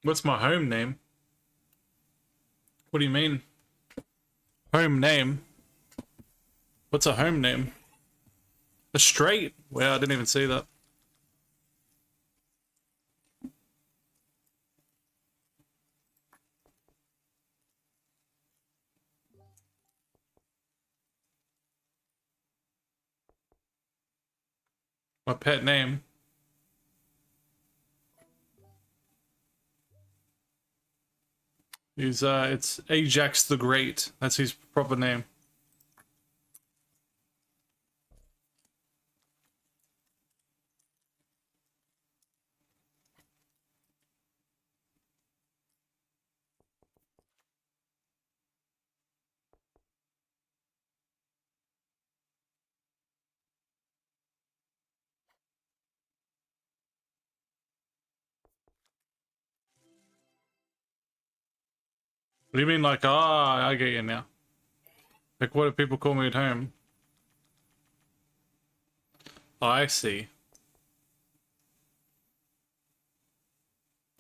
What's my home name? What do you mean? Home name? What's a home name? A straight? Wow, I didn't even see that. My pet name. He's it's Ajax the Great. That's his proper name. What do you mean, like, I get you now? Like, what do people call me at home? Oh, I see.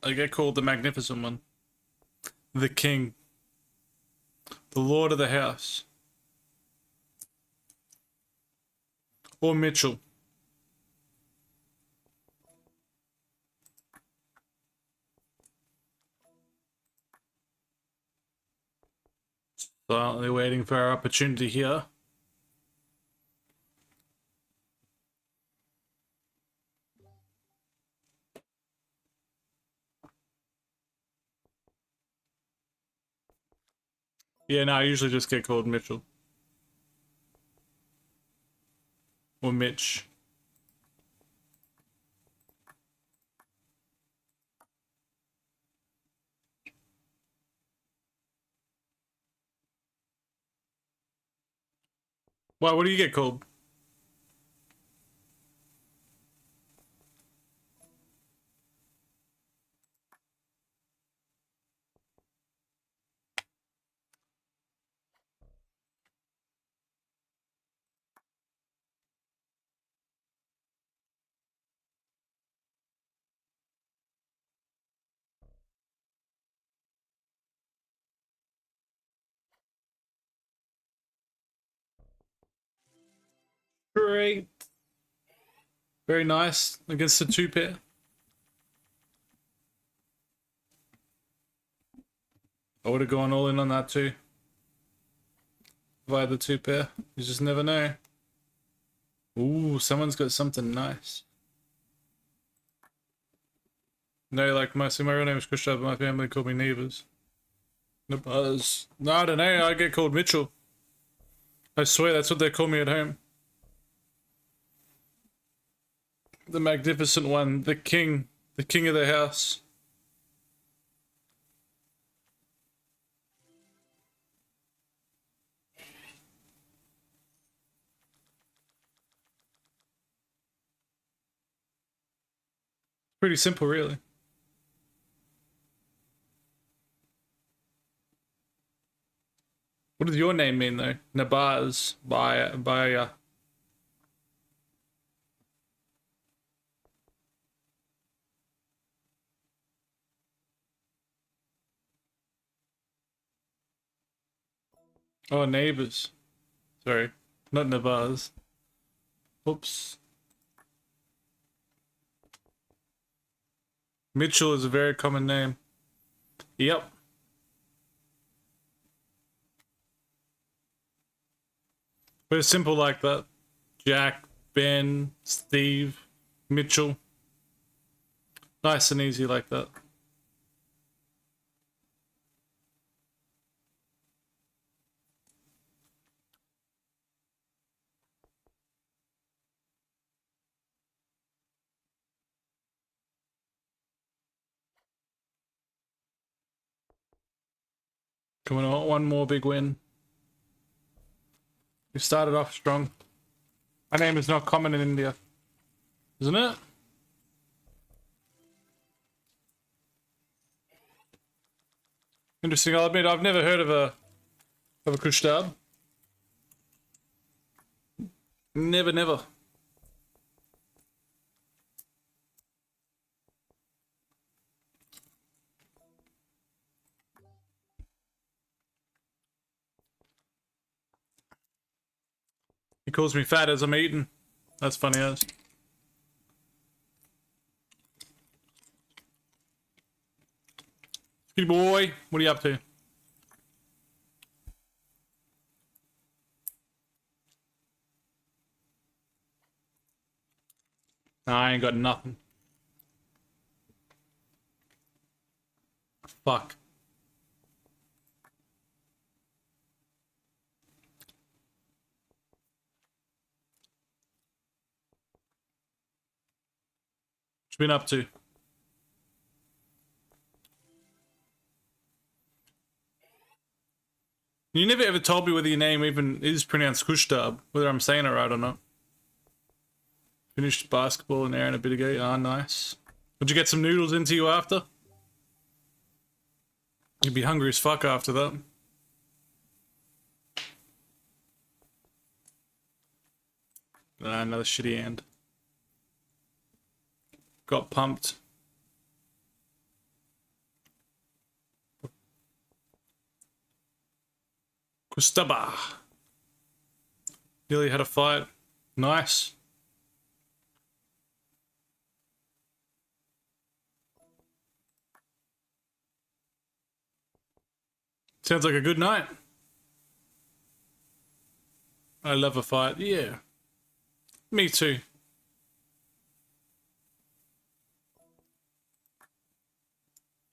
I get called the Magnificent One. The King. The Lord of the House. Or Mitchell. Silently waiting for our opportunity here. Yeah, no, I usually just get called Mitchell. Or Mitch. Why, what do you get called? Great. Very nice against the 2-pair. I would have gone all in on that too. Via the 2-pair. You just never know. Ooh, someone's got something nice. No, like my real name is Gustav, but my family called me Nevers. No, I don't know, I get called Mitchell. I swear that's what they call me at home. The Magnificent One, the King of the house. Pretty simple, really. What does your name mean, though? Nabaz. By Oh, neighbors. Sorry. Not Nabaz. Oops. Mitchell is a very common name. Yep. But it's simple like that. Jack, Ben, Steve, Mitchell. Nice and easy like that. Coming on, one more big win. We started off strong. My name is not common in India, isn't it? Interesting. I'll admit I've never heard of a Kushtab. Never. He calls me fat as I'm eating. That's funny as. Hey boy, what are you up to? Nah, I ain't got nothing. Fuck. What you been up to? You never ever told me whether your name even is pronounced Kushtab, whether I'm saying it right or not. Finished basketball an hour and a bit ago. Ah, nice. Would you get some noodles into you after? You'd be hungry as fuck after that. Another shitty hand. Got pumped. Kustaba. Nearly had a fight. Nice. Sounds like a good night. I love a fight. Yeah. Me too.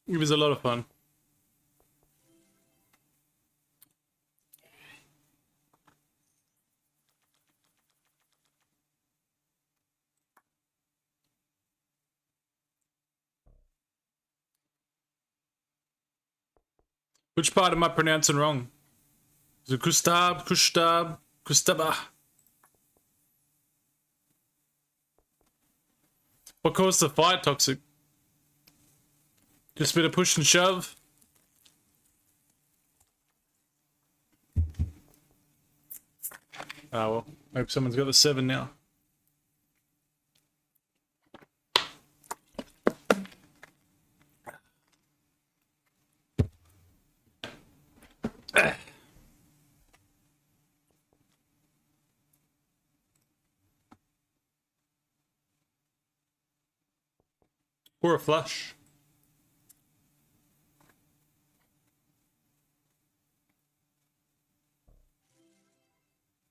It was a lot of fun. Which part am I pronouncing wrong? Is it Kustab, Kustab, Kustaba? What caused the fight, Toxic? Just a bit of push and shove? Oh well, hope someone's got the 7 now. Or a flush.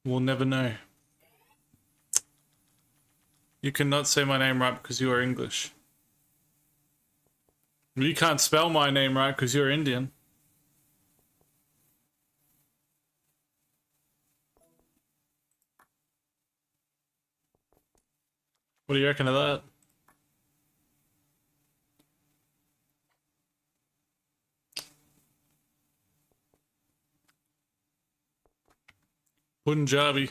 We'll never know. You cannot say my name right because you are English. You can't spell my name right because you're Indian. What do you reckon of that? Punjabi.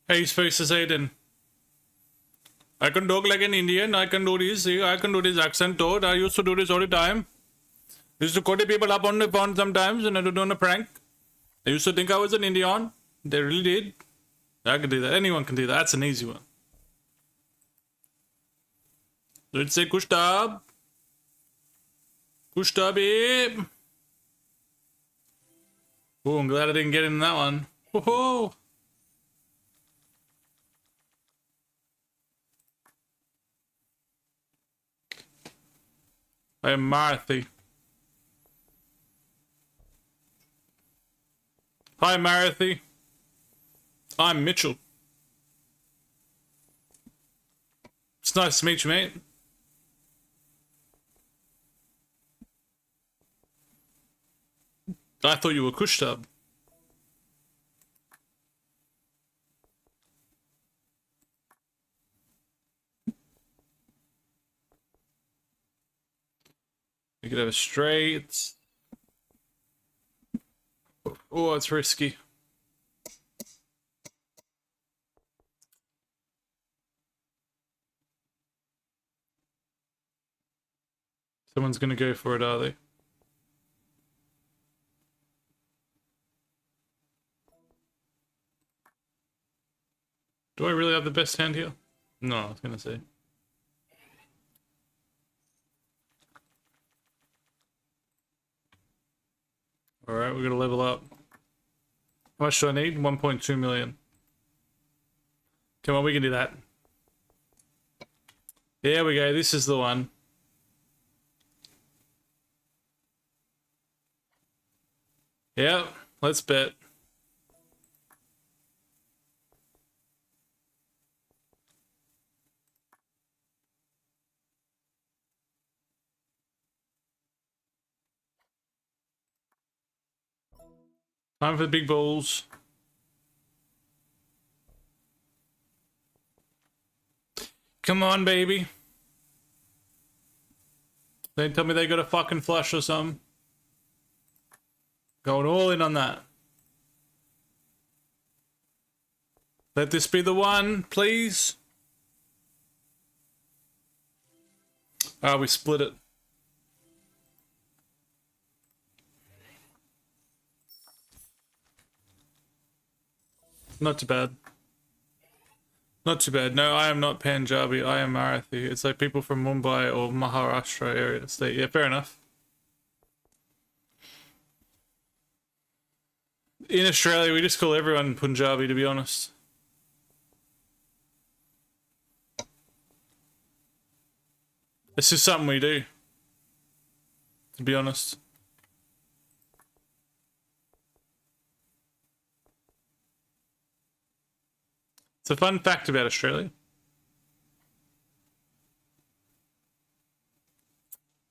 How you supposed to say it then? I can talk like an Indian. I can do this. See, I can do this accent too. I used to do this all the time. I used to call the people up on the phone sometimes and I do on a prank. They used to think I was an Indian. They really did. I can do that. Anyone can do that. That's an easy one. Let's say Kushtab. Kushtabi. Oh, I'm glad I didn't get in that one. Whoa. I am Marathi. Hi, Marathi. I'm Mitchell. It's nice to meet you, mate. I thought you were Kushtab. You could have a straight. Oh, it's risky. Someone's gonna go for it, are they? Do I really have the best hand here? No, I was gonna say. Alright, we're gonna level up. How much do I need? 1.2 million. Come on, we can do that. There we go, this is the one. Yeah, let's bet. Time for the big balls. Come on, baby. Don't tell me they got a fucking flush or something. Going all in on that. Let this be the one, please. Ah, we split it. Not too bad. Not too bad. No, I am not Punjabi. I am Marathi. It's like people from Mumbai or Maharashtra areas. Yeah, fair enough. In Australia, we just call everyone Punjabi, to be honest. It's just something we do, to be honest. It's a fun fact about Australia.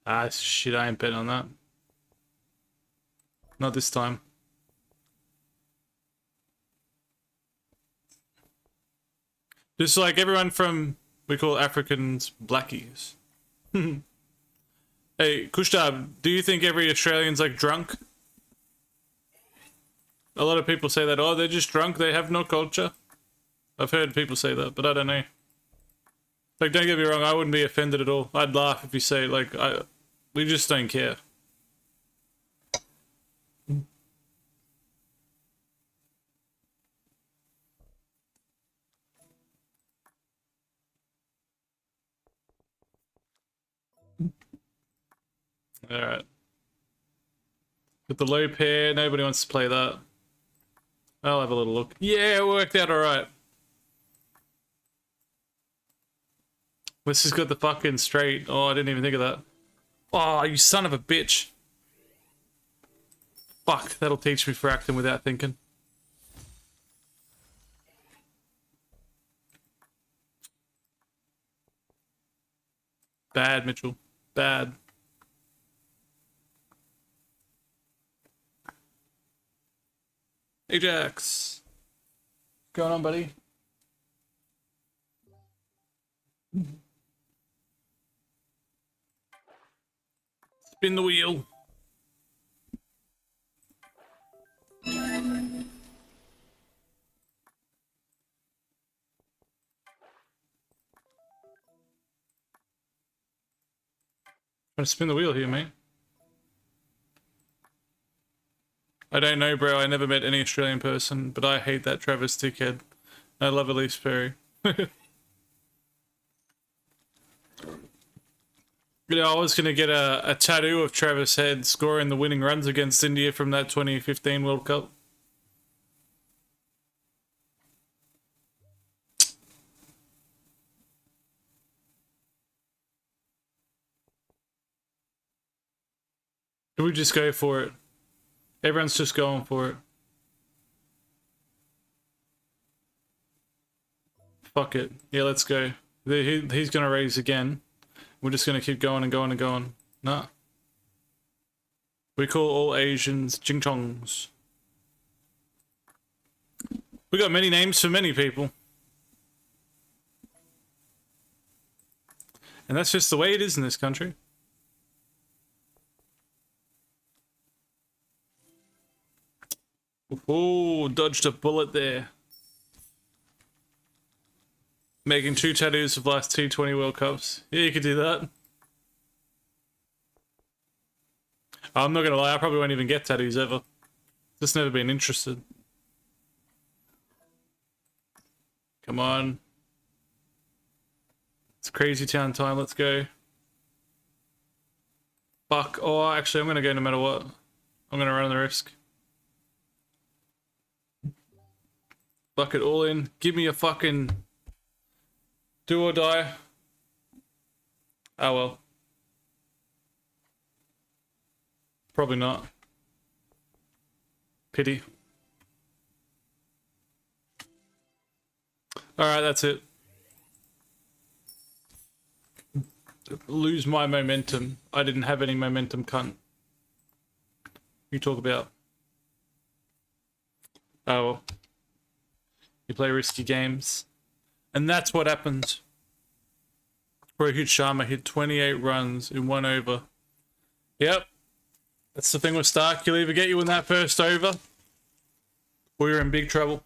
Ah, shit, I ain't betting on that. Not this time. Just like everyone from, we call Africans blackies. Hey, Kushtab, do you think every Australian's like drunk? A lot of people say that, oh, they're just drunk, they have no culture. I've heard people say that, but I don't know. Like, don't get me wrong, I wouldn't be offended at all. I'd laugh if you say, like, we just don't care. Alright. With the low pair, nobody wants to play that. I'll have a little look. Yeah, it worked out alright. This has got the fucking straight. Oh, I didn't even think of that. Oh, you son of a bitch. Fuck, that'll teach me for acting without thinking. Bad, Mitchell. Bad. Ajax. What's going on, buddy? Spin the wheel. Trying to spin the wheel here, mate. I don't know, bro. I never met any Australian person, but I hate that Travis dickhead. I love Elise Perry. You know, I was going to get a tattoo of Travis Head scoring the winning runs against India from that 2015 World Cup. Do we just go for it? Everyone's just going for it. Fuck it. Yeah, let's go. He's going to raise again. We're just going to keep going and going and going. Nah. We call all Asians Jing Chongs. We got many names for many people. And that's just the way it is in this country. Oh, dodged a bullet there. Making 2 tattoos of last T20 World Cups. Yeah, you could do that. I'm not gonna lie, I probably won't even get tattoos ever. Just never been interested. Come on. It's crazy town time, let's go. Fuck. Oh, actually, I'm gonna go no matter what. I'm gonna run the risk. Fuck it, all in. Give me a fucking do or die. Oh well. Probably not. Pity. Alright, that's it. Lose my momentum. I didn't have any momentum, cunt. You talk about. Oh well. You play risky games. And that's what happened. Rohit Sharma hit 28 runs in 1 over. Yep. That's the thing with Stark. He'll either get you in that first over, or you're in big trouble.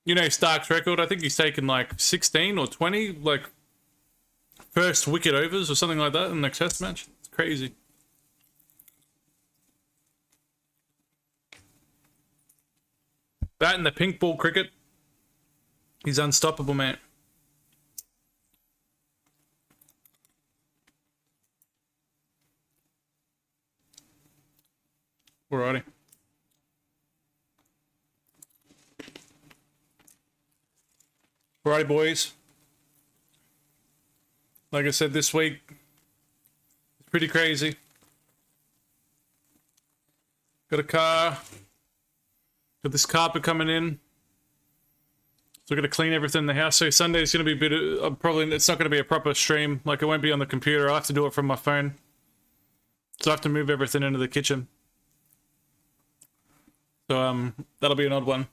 You know Stark's record? I think he's taken like 16 or 20, like, first wicket overs or something like that in the test match. It's crazy. That and the pink ball cricket. He's unstoppable, man. Alrighty. Alrighty, boys. Like I said, this week, it's pretty crazy. Got a car. Got this carpet coming in. So I've got to clean everything in the house. So Sunday's going to be a bit of, probably, it's not going to be a proper stream. Like, it won't be on the computer. I'll have to do it from my phone. So I have to move everything into the kitchen. So, that'll be an odd one.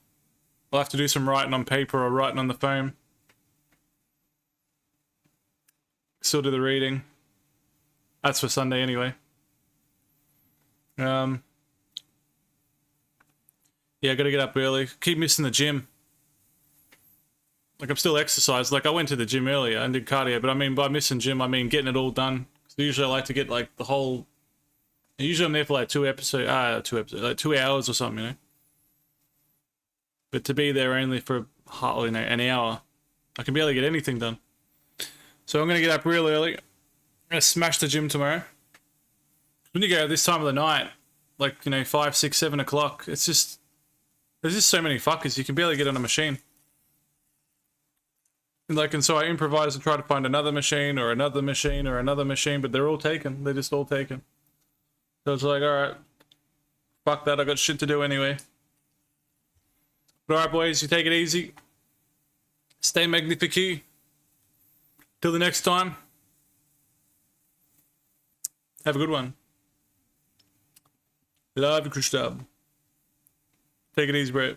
I'll have to do some writing on paper or writing on the phone. Still do the reading. That's for Sunday anyway. Yeah, I gotta get up early. Keep missing the gym. Like, I'm still exercised. Like, I went to the gym earlier and did cardio, but I mean, by missing gym, I mean getting it all done. So usually I like to get, like, the whole... Usually I'm there for, like, 2 hours or something, you know? But to be there only for, you know, an hour, I can barely get anything done. So I'm gonna get up real early. I'm gonna smash the gym tomorrow. When you go this time of the night, like, you know, 5, 6, 7 o'clock, it's just... There's just so many fuckers, you can barely get on a machine. And so I improvise and try to find another machine or another machine or another machine, but they're all taken. They're just all taken. So it's like, alright, fuck that, I got shit to do anyway. But alright, boys, you take it easy. Stay magnifique. Till the next time. Have a good one. Love you, Christoph. Take it easy, bro.